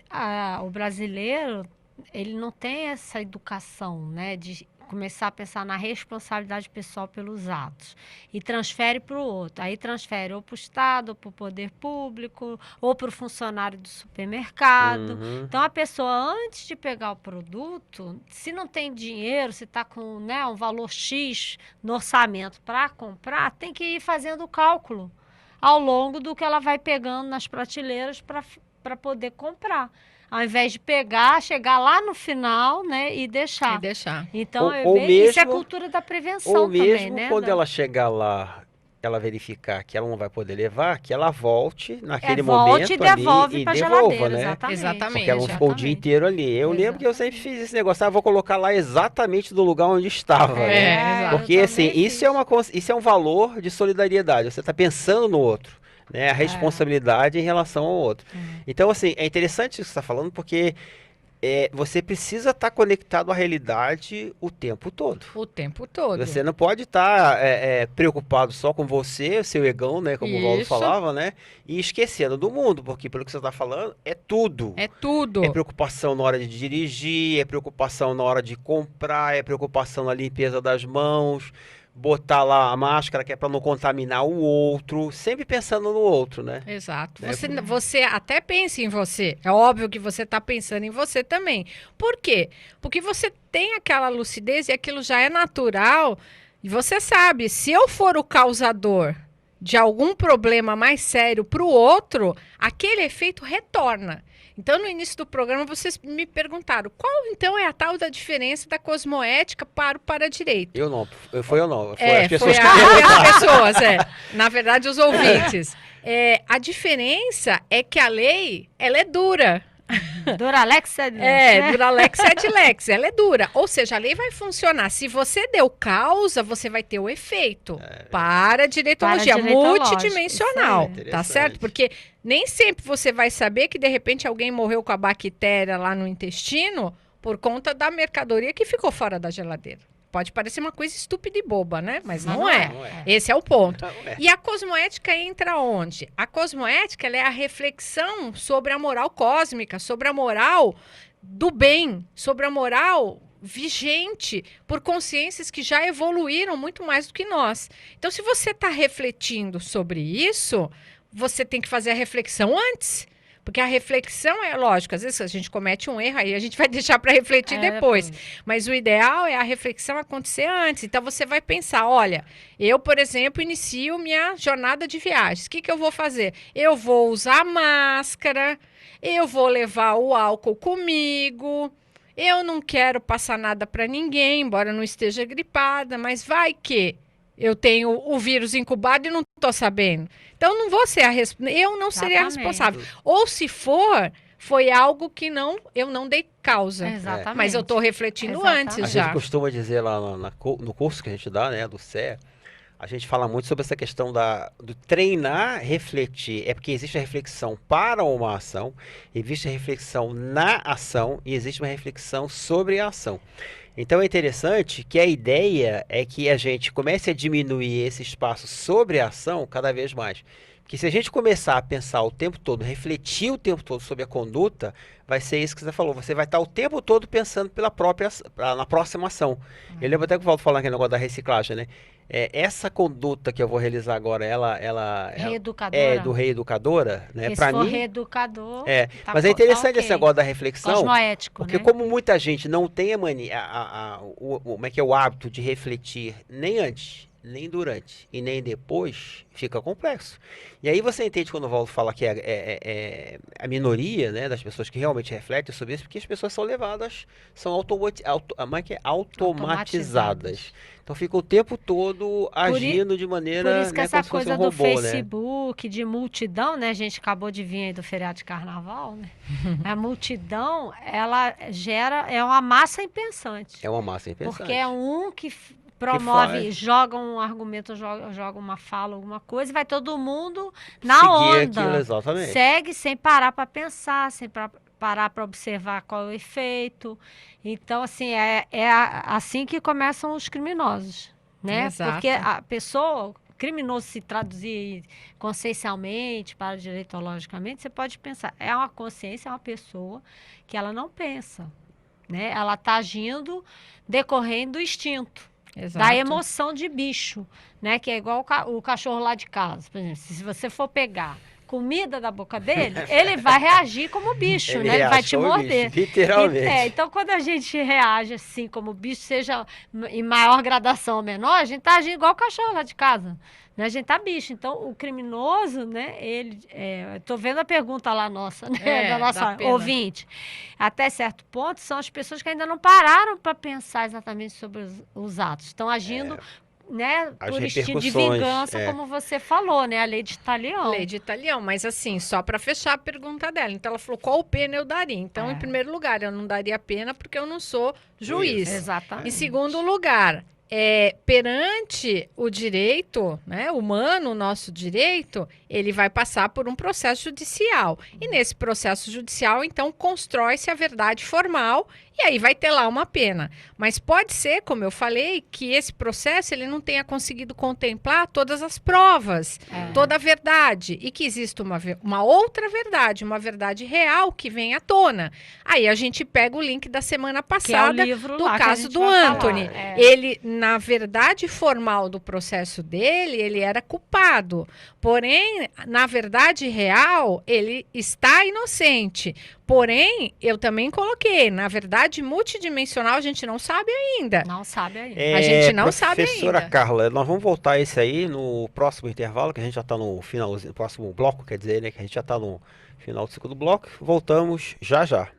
o brasileiro, ele não tem essa educação, né, de começar a pensar na responsabilidade pessoal pelos atos e transfere para o outro. Aí transfere ou para o Estado, ou para o poder público, ou para o funcionário do supermercado. Então, a pessoa, antes de pegar o produto, se não tem dinheiro, se está com, né, um valor X no orçamento para comprar, tem que ir fazendo o cálculo ao longo do que ela vai pegando nas prateleiras para poder comprar. Ao invés de pegar, chegar lá no final, né, e deixar. Então, isso é cultura da prevenção também, né? Ou mesmo quando ela chegar lá, ela verificar que ela não vai poder levar, que ela volte naquele momento e devolve para a geladeira, né? Exatamente. Porque ela não ficou o dia inteiro ali. Eu lembro que eu sempre fiz esse negócio, vou colocar lá exatamente do lugar onde estava. Né? Porque, assim, isso é um valor de solidariedade. Você está pensando no outro. Né, a responsabilidade em relação ao outro. Então, assim, é interessante isso que você está falando, porque você precisa estar conectado à realidade o tempo todo. O tempo todo. Você não pode estar preocupado só com você, seu egão, né, como o Valdo falava, né, e esquecendo do mundo, porque pelo que você está falando, é tudo. É tudo. É preocupação na hora de dirigir, é preocupação na hora de comprar, é preocupação na limpeza das mãos, botar lá a máscara que é para não contaminar o outro, sempre pensando no outro, né? Exato. Você até pensa em você. É óbvio que você está pensando em você também. Por quê? Porque você tem aquela lucidez e aquilo já é natural E você sabe, se eu for o causador de algum problema mais sério para o outro, aquele efeito retorna. Então, no início do programa, vocês me perguntaram qual, então, é a tal da diferença da cosmoética para o para-direito. Eu não. Foi eu não. Foi É, as pessoas foi que as pessoas, na verdade, os ouvintes. A diferença é que a lei, ela é dura. Duralex é de lex, Duralex é de lex, ela é dura. Ou seja, a lei vai funcionar. Se você deu causa, você vai ter o efeito. Para direitologia, multidimensional, Isso aí. tá certo? Porque nem sempre você vai saber que, de repente, alguém morreu com a bactéria lá no intestino por conta da mercadoria que ficou fora da geladeira. Pode parecer uma coisa estúpida e boba, né? Mas não é. Esse é o ponto. E a cosmoética entra onde? A cosmoética, ela é a reflexão sobre a moral cósmica, sobre a moral do bem, sobre a moral vigente por consciências que já evoluíram muito mais do que nós. Então, se você está refletindo sobre isso, você tem que fazer a reflexão antes. Porque a reflexão é lógico, às vezes a gente comete um erro, aí a gente vai deixar para refletir depois. Mas o ideal é a reflexão acontecer antes. Então você vai pensar, olha, eu, por exemplo, inicio minha jornada de viagens. O que eu vou fazer? Eu vou usar máscara, eu vou levar o álcool comigo, eu não quero passar nada para ninguém, embora não esteja gripada, mas vai que eu tenho o vírus incubado e não estou sabendo. Então, não vou ser eu não seria a responsável. Ou se foi algo que eu não dei causa. Exatamente. Mas eu estou refletindo antes já. A gente costuma dizer lá no curso que a gente dá, né, do CEA, a gente fala muito sobre essa questão do treinar, refletir. É porque existe a reflexão para uma ação, existe a reflexão na ação e existe uma reflexão sobre a ação. Então é interessante que a ideia é que a gente comece a diminuir esse espaço sobre a ação cada vez mais. Porque se a gente começar a pensar o tempo todo, refletir o tempo todo sobre a conduta, vai ser isso que você falou. Você vai estar o tempo todo pensando na próxima ação. Eu lembro até que o Valdo falando aquele negócio da reciclagem, né? Essa conduta que eu vou realizar agora, ela reeducadora. É do reeducadora, né? Para mim, reeducador. Tá, mas é interessante esse negócio da reflexão, cosmoético, porque como muita gente não tem como é que é o hábito de refletir nem antes, nem durante e nem depois, fica complexo. E aí você entende quando o Valdo fala que é a minoria, né, das pessoas que realmente refletem sobre isso, porque as pessoas são levadas, são automatizadas. Então fica o tempo todo agindo de maneira... Por isso que essa coisa um robô, do Facebook, de multidão, né? A gente acabou de vir aí do feriado de carnaval, né? A multidão, ela é uma massa impensante. É uma massa impensante. Porque é um que promove, joga um argumento, joga uma fala, alguma coisa, e vai todo mundo na onda. Aquilo, exatamente. Segue sem parar para pensar, sem parar para observar qual é o efeito. Então, assim, assim que começam os criminosos, né? Exato. Porque a pessoa, criminoso se traduzir consciencialmente, paradireitologicamente, você pode pensar, é uma consciência, é uma pessoa que ela não pensa, né? Ela está agindo decorrendo do instinto. Exato. Da emoção de bicho, né? Que é igual o cachorro lá de casa. Por exemplo, se você for pegar comida da boca dele, ele vai reagir como bicho, né? Ele vai te morder. Bicho, literalmente. Então, quando a gente reage assim como bicho, seja em maior gradação ou menor, a gente tá agindo igual o cachorro lá de casa. Né? A gente tá bicho. Então, o criminoso, né? Eu tô vendo a pergunta lá nossa, né? Da nossa ouvinte. Até certo ponto, são as pessoas que ainda não pararam para pensar exatamente sobre os atos. Estão agindo... né, por instinto de vingança, como você falou, né, a lei de Italião. Lei de Italião, mas assim, só para fechar a pergunta dela. Então, ela falou, qual pena eu daria? Então, em primeiro lugar, eu não daria pena porque eu não sou juiz. Exatamente. Em segundo lugar, perante o direito, né, humano, o nosso direito, ele vai passar por um processo judicial. E nesse processo judicial, então, constrói-se a verdade formal e aí vai ter lá uma pena. Mas pode ser, como eu falei, que esse processo ele não tenha conseguido contemplar todas as provas, toda a verdade, e que exista uma outra verdade, uma verdade real que vem à tona. Aí a gente pega o link da semana passada do caso do Anthony. Ele, na verdade formal do processo dele, ele era culpado. Porém, na verdade real, ele está inocente. Porém, eu também coloquei, na verdade realidade multidimensional a gente não sabe ainda. Não sabe ainda. A gente não sabe Professora ainda. Carla, nós vamos voltar a esse aí no próximo intervalo, que a gente já está no finalzinho, próximo bloco, quer dizer, né, que a gente já está no final do segundo bloco. Voltamos já já.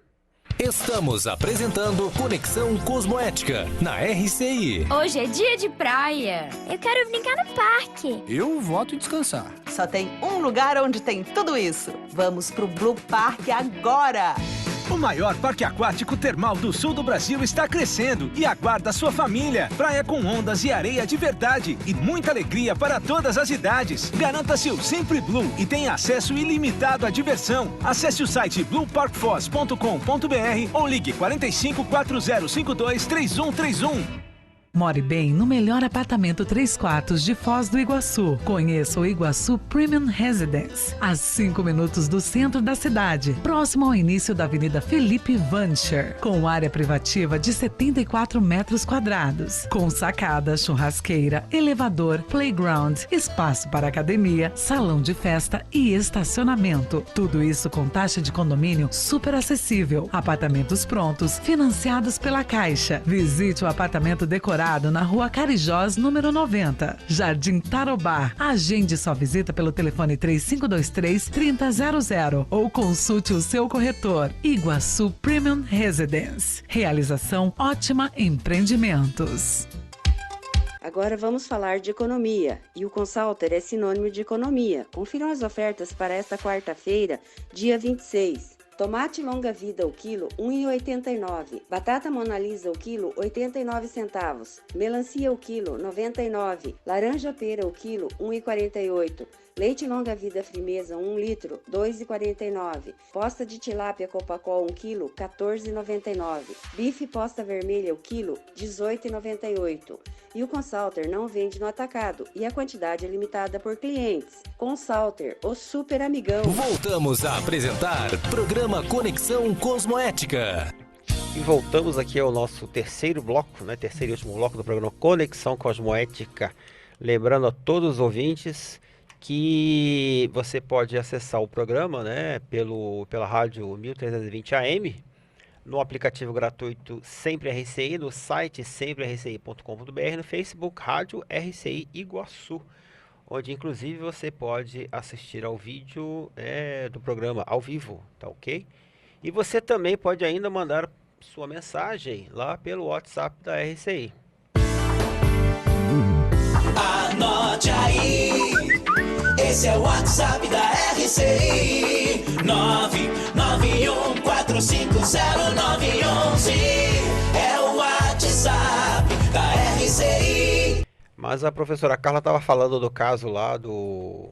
Estamos apresentando Conexão Cosmoética na RCI. Hoje é dia de praia. Eu quero brincar no parque. Eu voto em descansar. Só tem um lugar onde tem tudo isso. Vamos pro Blue Park agora! O maior parque aquático termal do sul do Brasil está crescendo e aguarda sua família. Praia com ondas e areia de verdade e muita alegria para todas as idades. Garanta seu Sempre Blue e tenha acesso ilimitado à diversão. Acesse o site blueparkfoz.com.br ou ligue 45 4052 3131. More bem no melhor apartamento 3 quartos de Foz do Iguaçu. Conheça o Iguaçu Premium Residence, a 5 minutos do centro da cidade, próximo ao início da Avenida Felipe Vancher, com área privativa de 74 metros quadrados, com sacada, churrasqueira, elevador, playground, espaço para academia, salão de festa e estacionamento. Tudo isso com taxa de condomínio super acessível. Apartamentos prontos, financiados pela Caixa. Visite o apartamento decorado na Rua Carijós, número 90, Jardim Tarobá. Agende sua visita pelo telefone 3523-3000 ou consulte o seu corretor. Iguaçu Premium Residence. Realização Ótima Empreendimentos. Agora vamos falar de economia. E o Consulter é sinônimo de economia. Confiram as ofertas para esta quarta-feira, dia 26. Tomate longa vida o quilo, R$ 1,89. Batata Mona Lisa o quilo, 89 centavos. Melancia o quilo, 99. Laranja pera o quilo, 1,48. Leite longa vida Frimeza 1 litro, 2,49. Posta de tilápia Copacol 1 quilo, 14,99. Bife posta vermelha o quilo, 18,98. E o Consulter não vende no atacado e a quantidade é limitada por clientes. Consulter, o super amigão. Voltamos a apresentar programa Conexão Cosmoética. E voltamos aqui ao nosso terceiro bloco, né? Terceiro e último bloco do programa Conexão Cosmoética. Lembrando a todos os ouvintes que você pode acessar o programa, né, pela rádio 1320 AM, no aplicativo gratuito Sempre RCI, no site semprerci.com.br, no Facebook Rádio RCI Iguaçu, onde inclusive você pode assistir ao vídeo do programa ao vivo, tá ok? E você também pode ainda mandar sua mensagem lá pelo WhatsApp da RCI. Anote aí, esse é o WhatsApp da RCI, 991450911, é o WhatsApp da RCI. Mas a professora Carla estava falando do caso lá do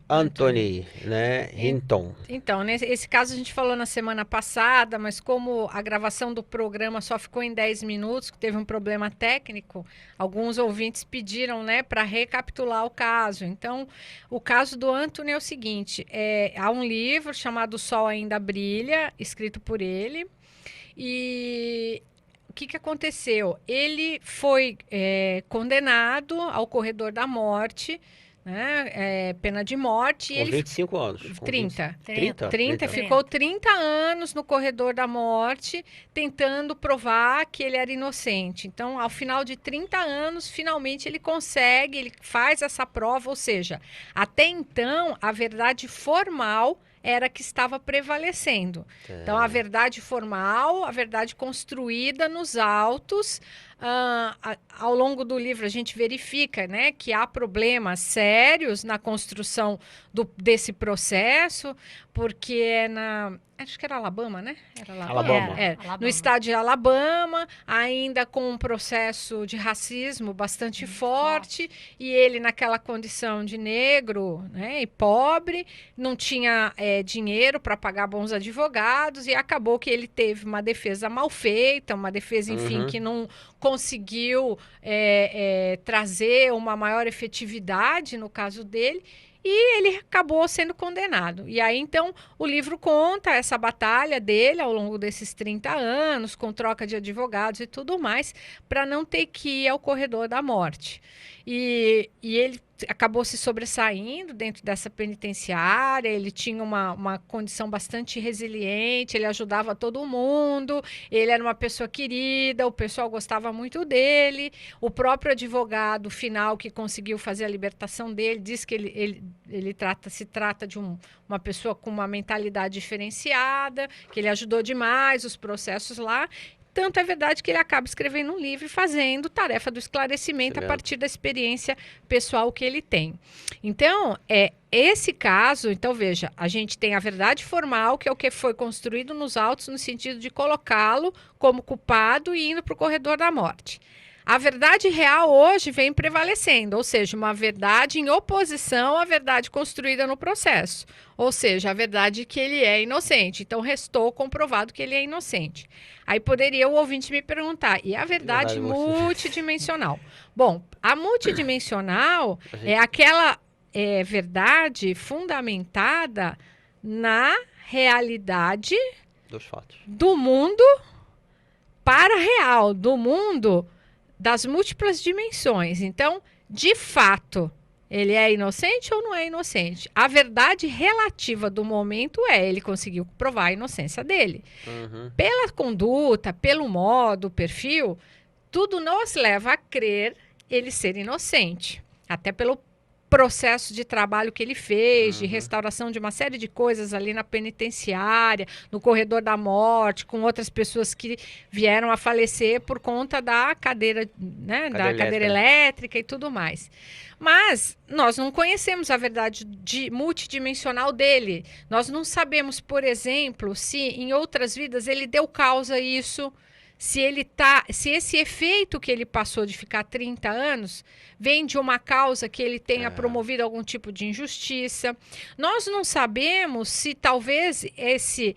Anthony, né, Hinton. Então, nesse caso a gente falou na semana passada, mas como a gravação do programa só ficou em 10 minutos, que teve um problema técnico, alguns ouvintes pediram, né, para recapitular o caso. Então, o caso do Anthony é o seguinte, há um livro chamado O Sol Ainda Brilha, escrito por ele, e o que aconteceu? Ele foi condenado ao corredor da morte, né? Pena de morte. Com ele 25 anos. 30. 30. Ficou 30 anos no corredor da morte, tentando provar que ele era inocente. Então, ao final de 30 anos, finalmente ele consegue, ele faz essa prova, ou seja, até então, a verdade formal era que estava prevalecendo. Então, a verdade formal, a verdade construída nos autos, ao longo do livro a gente verifica, né, que há problemas sérios na construção desse processo, porque acho que era Alabama, né? Era Alabama. No estado de Alabama, ainda com um processo de racismo bastante forte, e ele naquela condição de negro, né, e pobre, não tinha dinheiro para pagar bons advogados, e acabou que ele teve uma defesa mal feita, uma defesa, enfim, que não conseguiu trazer uma maior efetividade no caso dele, e ele acabou sendo condenado. E aí, então, o livro conta essa batalha dele ao longo desses 30 anos, com troca de advogados e tudo mais, para não ter que ir ao corredor da morte. E ele acabou se sobressaindo dentro dessa penitenciária, ele tinha uma condição bastante resiliente, ele ajudava todo mundo, ele era uma pessoa querida, o pessoal gostava muito dele, o próprio advogado final que conseguiu fazer a libertação dele diz que se trata de uma pessoa com uma mentalidade diferenciada, que ele ajudou demais os processos lá. Tanto é verdade que ele acaba escrevendo um livro e fazendo tarefa do esclarecimento a partir da experiência pessoal que ele tem. Então, esse caso, então veja, a gente tem a verdade formal, que é o que foi construído nos autos no sentido de colocá-lo como culpado e indo para o corredor da morte. A verdade real hoje vem prevalecendo, ou seja, uma verdade em oposição à verdade construída no processo, ou seja, a verdade que ele é inocente. Então, restou comprovado que ele é inocente. Aí poderia o ouvinte me perguntar, e a verdade multidimensional? Bom, a multidimensional é aquela verdade fundamentada na realidade dos fatos do mundo para-real, do mundo das múltiplas dimensões. Então, de fato, ele é inocente ou não é inocente? A verdade relativa do momento ele conseguiu provar a inocência dele. Pela conduta, pelo modo, perfil, tudo nos leva a crer ele ser inocente. Até pelo processo de trabalho que ele fez, de restauração de uma série de coisas ali na penitenciária, no corredor da morte, com outras pessoas que vieram a falecer por conta da cadeira, né, cadeira elétrica e tudo mais. Mas nós não conhecemos a verdade multidimensional dele. Nós não sabemos, por exemplo, se em outras vidas ele deu causa a isso, se esse efeito que ele passou de ficar 30 anos vem de uma causa que ele tenha promovido algum tipo de injustiça. Nós não sabemos se talvez esse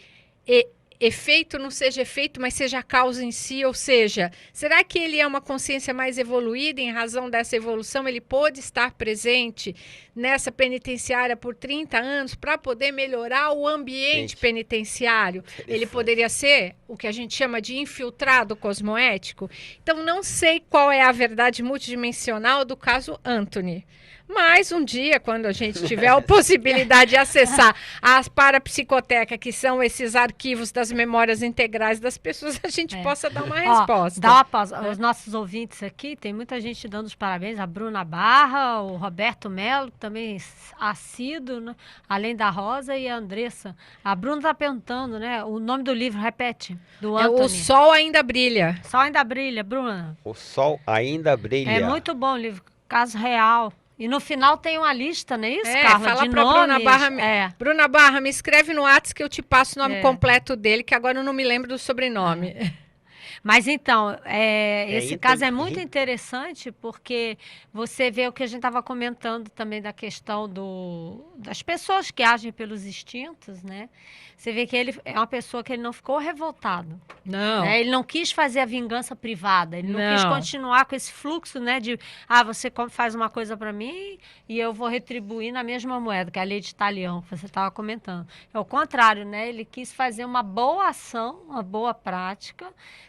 efeito não seja efeito, mas seja a causa em si, ou seja, será que ele é uma consciência mais evoluída, em razão dessa evolução ele pôde estar presente nessa penitenciária por 30 anos para poder melhorar o ambiente penitenciário? Ele poderia ser o que a gente chama de infiltrado cosmoético? Então, não sei qual é a verdade multidimensional do caso Anthony. Mas um dia, quando a gente tiver a possibilidade de acessar as parapsicoteca, que são esses arquivos das memórias integrais das pessoas, a gente possa dar uma resposta. Dá uma pausa. Os nossos ouvintes aqui, tem muita gente dando os parabéns. A Bruna Barra, o Roberto Melo, também assíduo, né? Além da Rosa e a Andressa. A Bruna está perguntando, né? O nome do livro, repete, do Anthony. O Sol Ainda Brilha. Sol Ainda Brilha, Bruna. O Sol Ainda Brilha. É muito bom o livro, caso real. E no final tem uma lista, não é isso, Carla? Fala de pra nomes. Bruna Barra. Bruna Barra, me escreve no WhatsApp que eu te passo o nome completo dele, que agora eu não me lembro do sobrenome. Mas então, esse caso é muito interessante porque você vê o que a gente estava comentando também da questão das pessoas que agem pelos instintos, né? Você vê que ele é uma pessoa que ele não ficou revoltado. Não. Né? Ele não quis fazer a vingança privada. Ele não quis continuar com esse fluxo, né? De, você faz uma coisa para mim e eu vou retribuir na mesma moeda, que é a lei de Talião, que você estava comentando. É o contrário, né? Ele quis fazer uma boa ação, uma boa prática,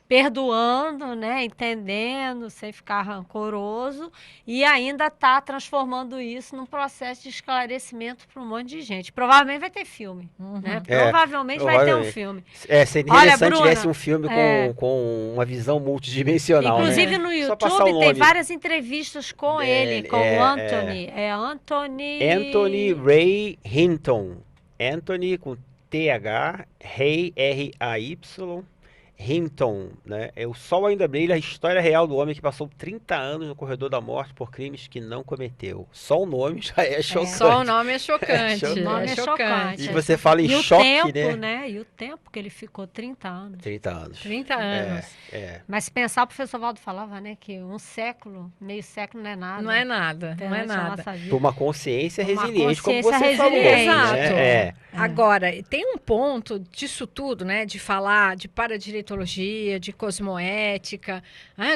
perdoando, né? Entendendo, sem ficar rancoroso, e ainda está transformando isso num processo de esclarecimento para um monte de gente. Provavelmente vai ter filme, né? Provavelmente vai ter um filme. Seria interessante se tivesse um filme com uma visão multidimensional. Inclusive, né? No YouTube tem várias entrevistas com ele, com o Anthony. Anthony Ray Hinton. Anthony com TH, Ray, R-A-Y. Hinton, né? O Sol Ainda Brilha, a história real do homem que passou 30 anos no corredor da morte por crimes que não cometeu. Só o nome já é chocante. Só o nome é chocante. O nome é chocante. E você fala em choque, né? E o tempo que ele ficou, 30 anos. 30 anos. 30 anos. Mas se pensar, o professor Valdo falava, né? Que um século, meio século não é nada. Não é nada, não é nada. Por uma consciência resiliente, como você falou. Exato. Agora, tem um ponto disso tudo, né? De falar de paradiretoria direitologia, de cosmoética,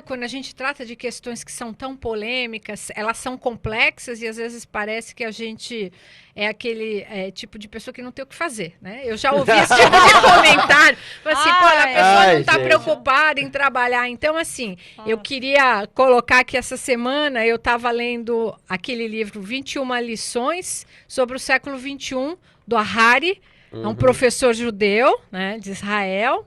quando a gente trata de questões que são tão polêmicas, elas são complexas e às vezes parece que a gente é aquele tipo de pessoa que não tem o que fazer, né? Eu já ouvi esse tipo de comentário, assim, a pessoa não está preocupada em trabalhar. Então, assim, eu queria colocar que essa semana eu estava lendo aquele livro 21 lições sobre o século XXI, do Harari, é um professor judeu, né, de Israel,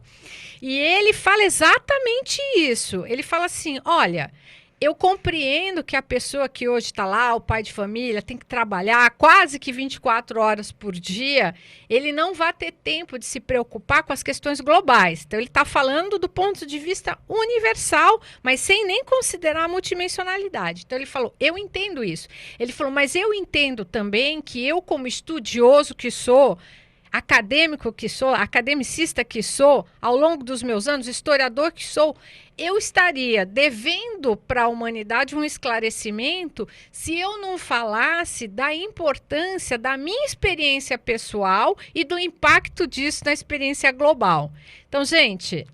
e ele fala exatamente isso. Ele fala assim, olha, eu compreendo que a pessoa que hoje está lá, o pai de família, tem que trabalhar quase que 24 horas por dia, ele não vai ter tempo de se preocupar com as questões globais. Então, ele está falando do ponto de vista universal, mas sem nem considerar a multidimensionalidade. Então, ele falou, eu entendo isso. Ele falou, mas eu entendo também que eu, como estudioso que sou, acadêmico que sou, academicista que sou, ao longo dos meus anos, historiador que sou, eu estaria devendo para a humanidade um esclarecimento se eu não falasse da importância da minha experiência pessoal e do impacto disso na experiência global. Então, gente,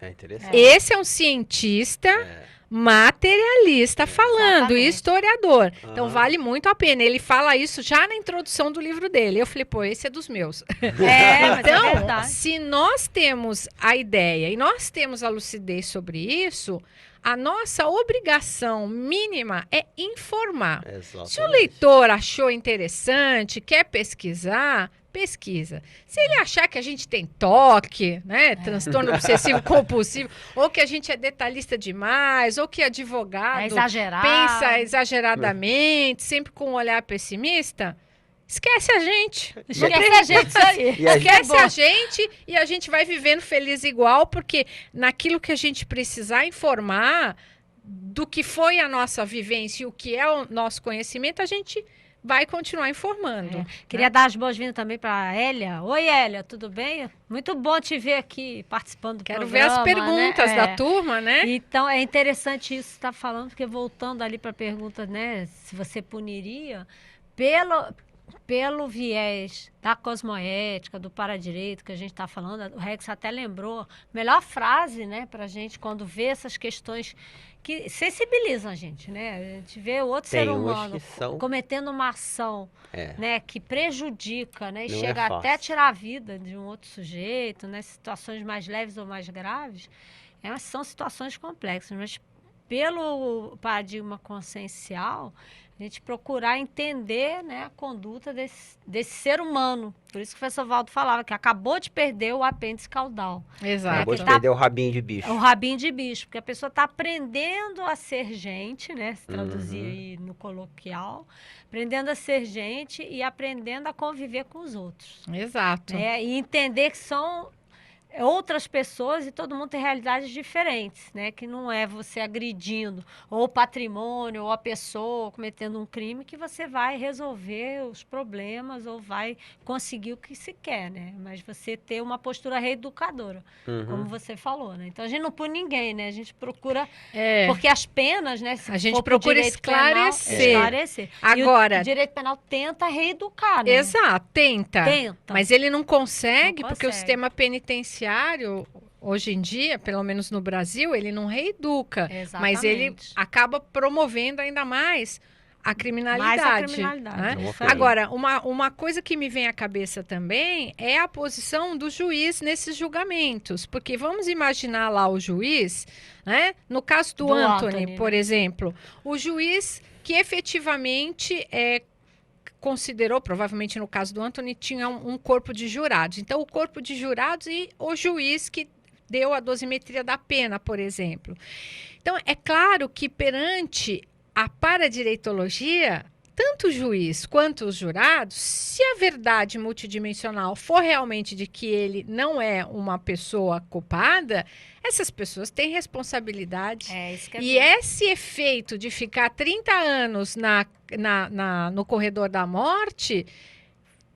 esse é um cientista materialista falando, historiador. Então, vale muito a pena. Ele fala isso já na introdução do livro dele. Eu falei, pô, esse é dos meus. Então, se nós temos a ideia e nós temos a lucidez sobre isso, a nossa obrigação mínima é informar. Exatamente. Se o leitor achou interessante, quer pesquisar, pesquisa. Se ele achar que a gente tem toque, né, transtorno obsessivo compulsivo, ou que a gente é detalhista demais, ou que advogado pensa exageradamente, sempre com um olhar pessimista, esquece a gente. Esquece a gente, isso aí. Esquece a gente e a gente vai vivendo feliz igual, porque naquilo que a gente precisar informar do que foi a nossa vivência e o que é o nosso conhecimento, a gente vai continuar informando. Queria dar as boas-vindas também para a Hélia. Oi, Hélia, tudo bem? Muito bom te ver aqui participando do programa. Quero ver as perguntas da turma, né? Então, é interessante isso que você está falando, porque voltando ali para a pergunta, né, se você puniria, pelo viés da cosmoética, do paradireito que a gente está falando, o Rex até lembrou, melhor frase, né, para a gente quando vê essas questões que sensibilizam a gente, né? A gente vê o outro ser humano cometendo uma ação, né, que prejudica, né, e chega até a tirar a vida de um outro sujeito, né, situações mais leves ou mais graves, são situações complexas, mas pelo paradigma consciencial, a gente procurar entender, né, a conduta desse ser humano. Por isso que o professor Valdo falava que acabou de perder o apêndice caudal. Exato. Acabou de perder o rabinho de bicho. O rabinho de bicho, porque a pessoa está aprendendo a ser gente, né, se traduzir aí no coloquial, aprendendo a ser gente e aprendendo a conviver com os outros. Exato. E entender que são outras pessoas e todo mundo tem realidades diferentes, né? Que não é você agredindo ou o patrimônio ou a pessoa cometendo um crime que você vai resolver os problemas ou vai conseguir o que se quer, né? Mas você ter uma postura reeducadora, como você falou, né? Então a gente não pune ninguém, né? A gente procura porque as penas, né? A gente procura esclarecer. Agora, o direito penal tenta reeducar, né? Exato, tenta. Mas ele não consegue porque o sistema penitenciário hoje em dia, pelo menos no Brasil, ele não reeduca, mas ele acaba promovendo ainda mais a criminalidade. Né? Agora, uma coisa que me vem à cabeça também é a posição do juiz nesses julgamentos, porque vamos imaginar lá o juiz, né? No caso do Anthony, por exemplo, o juiz que efetivamente considerou, provavelmente no caso do Anthony, tinha um corpo de jurados. Então, o corpo de jurados e o juiz que deu a dosimetria da pena, por exemplo. Então, é claro que perante a paradireitologia, tanto o juiz quanto os jurados, se a verdade multidimensional for realmente de que ele não é uma pessoa culpada, essas pessoas têm responsabilidade. E esse efeito de ficar 30 anos no corredor da morte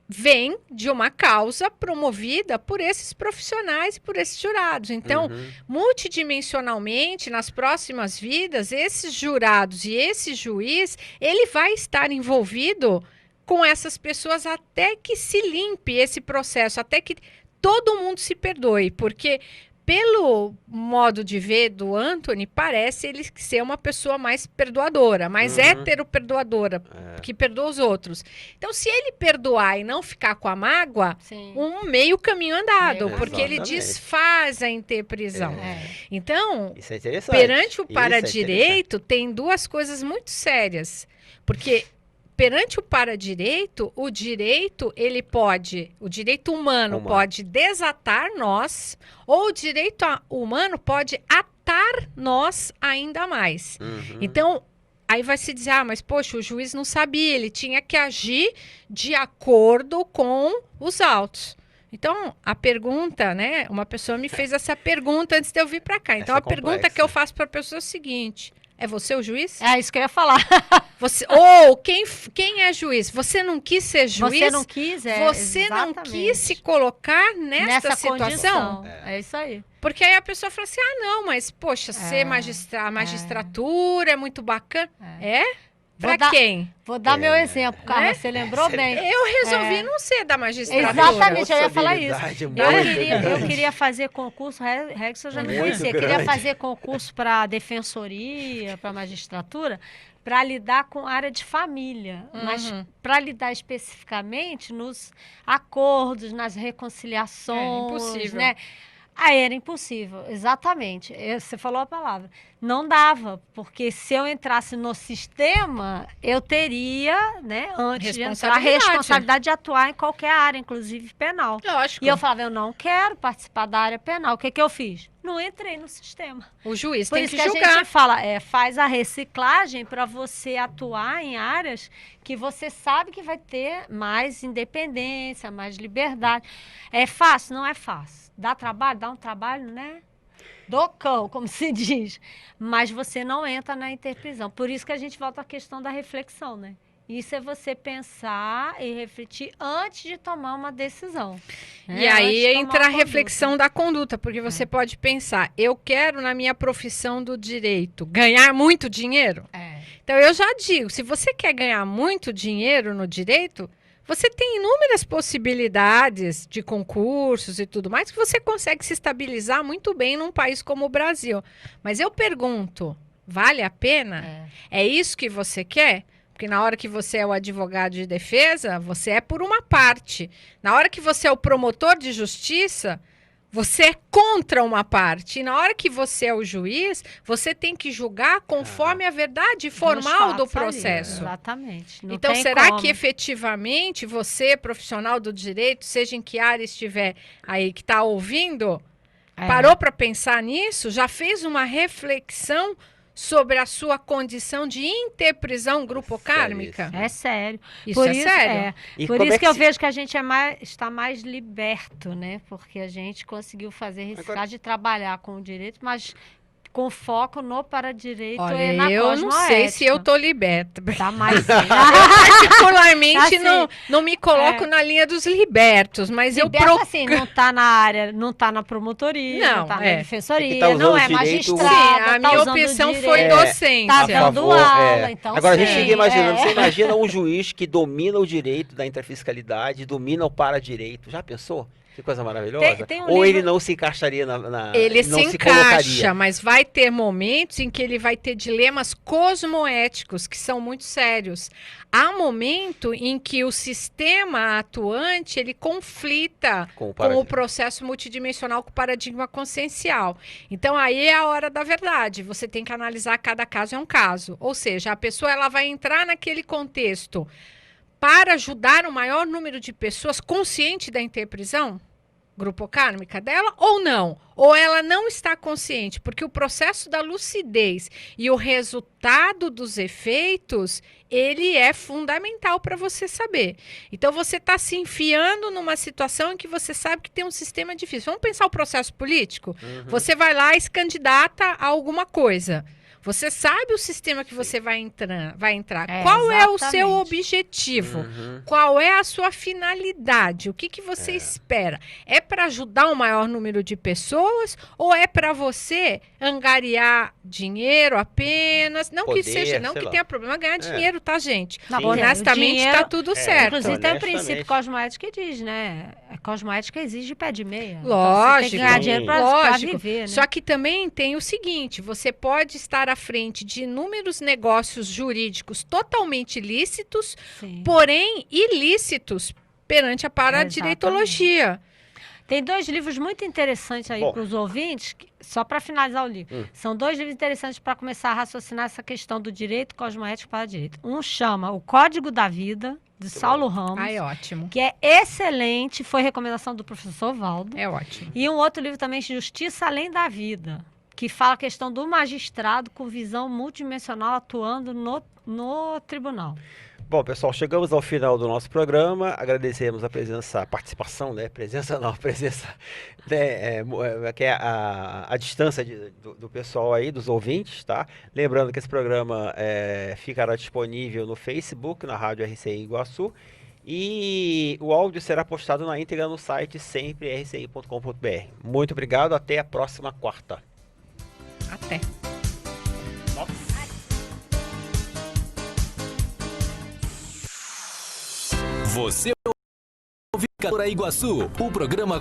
vem de uma causa promovida por esses profissionais e por esses jurados. Então, multidimensionalmente, nas próximas vidas, esses jurados e esse juiz, ele vai estar envolvido com essas pessoas até que se limpe esse processo, até que todo mundo se perdoe, porque pelo modo de ver do Anthony, parece ele ser uma pessoa mais perdoadora, mais hétero-perdoadora, que perdoa os outros. Então, se ele perdoar e não ficar com a mágoa, um meio caminho andado, porque ele desfaz a interprisão. Então, isso é interessante. perante o paradireito, tem duas coisas muito sérias. Porque perante o paradireito, o direito humano pode desatar nós, ou o direito humano pode atar nós ainda mais. Então, aí vai se dizer, mas poxa, o juiz não sabia, ele tinha que agir de acordo com os autos. Então, a pergunta, né, uma pessoa me fez essa pergunta antes de eu vir para cá. Então, a pergunta que eu faço para a pessoa é o seguinte: é você o juiz? É isso que eu ia falar. Quem é juiz? Você não quis ser juiz? Você não quis, Você não quis se colocar nessa situação? Condição. É isso aí. Porque aí a pessoa fala assim, não, mas poxa, ser magistratura é muito bacana. Pra quem? Vou dar meu exemplo, Carla, você lembrou bem. Eu resolvi não ser da magistratura. Exatamente, eu ia falar isso. Eu queria fazer concurso, Regson já me conhecia, queria fazer concurso para defensoria, para magistratura, para lidar com a área de família, mas para lidar especificamente nos acordos, nas reconciliações, impossível. né? Era impossível, exatamente. Você falou a palavra. Não dava, porque se eu entrasse no sistema, eu teria, né, antes de entrar, a responsabilidade de atuar em qualquer área, inclusive penal. Lógico. E eu falava, eu não quero participar da área penal. O que eu fiz? Não entrei no sistema. O juiz tem que julgar. Por isso que a gente fala, faz a reciclagem para você atuar em áreas que você sabe que vai ter mais independência, mais liberdade. É fácil? Não é fácil. Dá trabalho? Dá um trabalho, né? Do cão, como se diz. Mas você não entra na interprisão. Por isso que a gente volta à questão da reflexão, né? Isso é você pensar e refletir antes de tomar uma decisão. Né? E aí entra a reflexão da conduta, porque você pode pensar, eu quero na minha profissão do direito ganhar muito dinheiro? Então eu já digo, se você quer ganhar muito dinheiro no direito, você tem inúmeras possibilidades de concursos e tudo mais que você consegue se estabilizar muito bem num país como o Brasil. Mas eu pergunto, vale a pena? É isso que você quer? Porque na hora que você é o advogado de defesa, você é por uma parte. Na hora que você é o promotor de justiça, você é contra uma parte. E na hora que você é o juiz, você tem que julgar conforme a verdade formal do processo. Exatamente. Então, será que efetivamente você, profissional do direito, seja em que área estiver aí que está ouvindo, parou para pensar nisso? Já fez uma reflexão sobre a sua condição de interprisão grupocármica? É sério. Isso é sério. Por isso que eu vejo que a gente está mais liberto, né? Porque a gente conseguiu fazer reciclagem de trabalhar com o direito, mas com foco no paradireito e na eu não sei se eu tô liberta. Tá mais eu particularmente não me coloco na linha dos libertos, mas liberto, eu assim, não tá na área, não tá na promotoria, não tá na defensoria, não é magistrado. A minha opção foi docência. Tá dando aula, então agora a gente fica imaginando, você imagina um juiz que domina o direito da interfiscalidade, domina o paradireito. Já pensou? Que coisa maravilhosa. Tem ou ele não se encaixaria ele se encaixa, mas vai ter momentos em que ele vai ter dilemas cosmoéticos que são muito sérios. Há momento em que o sistema atuante ele conflita com o processo multidimensional, com o paradigma consciencial. Então aí é a hora da verdade. Você tem que analisar cada caso é um caso. Ou seja, a pessoa ela vai entrar naquele contexto para ajudar o maior número de pessoas consciente da interprisão grupocármica dela ou não? Ou ela não está consciente? Porque o processo da lucidez e o resultado dos efeitos, ele é fundamental para você saber. Então, você está se enfiando numa situação em que você sabe que tem um sistema difícil. Vamos pensar o processo político? Você vai lá e se candidata a alguma coisa. Você sabe o sistema que você vai entrar. Qual é o seu objetivo? Qual é a sua finalidade? O que você espera? É para ajudar um maior número de pessoas ou é para você angariar dinheiro apenas? Não Poder, que seja, não que lá. tenha problema ganhar dinheiro, tá, gente? Não, honestamente, dinheiro, tá tudo certo. Inclusive tem o honestamente. princípio cosmético que diz, né? A cosmética exige pé de meia. Então, Lógico, você tem que ganhar dinheiro pra lógico. viver, né? Só que também tem o seguinte, você pode estar à frente de inúmeros negócios jurídicos totalmente lícitos, porém ilícitos perante a paradireitologia. Tem 2 livros muito interessantes aí para os ouvintes, só para finalizar o livro. São 2 livros interessantes para começar a raciocinar essa questão do direito cosmético para a direito. Um chama O Código da Vida, de Saulo Ramos. Ai, ótimo. Que é excelente, foi recomendação do professor Valdo. É ótimo. E um outro livro também, Justiça Além da Vida, que fala a questão do magistrado com visão multidimensional atuando no tribunal. Bom, pessoal, chegamos ao final do nosso programa. Agradecemos a participação, né? Presença, né? Que é a distância do pessoal aí, dos ouvintes, tá? Lembrando que esse programa ficará disponível no Facebook, na Rádio RCI Iguaçu. E o áudio será postado na íntegra no site sempre rci.com.br. Muito obrigado, até a próxima quarta. Até. Você ouve Iguaçu, o programa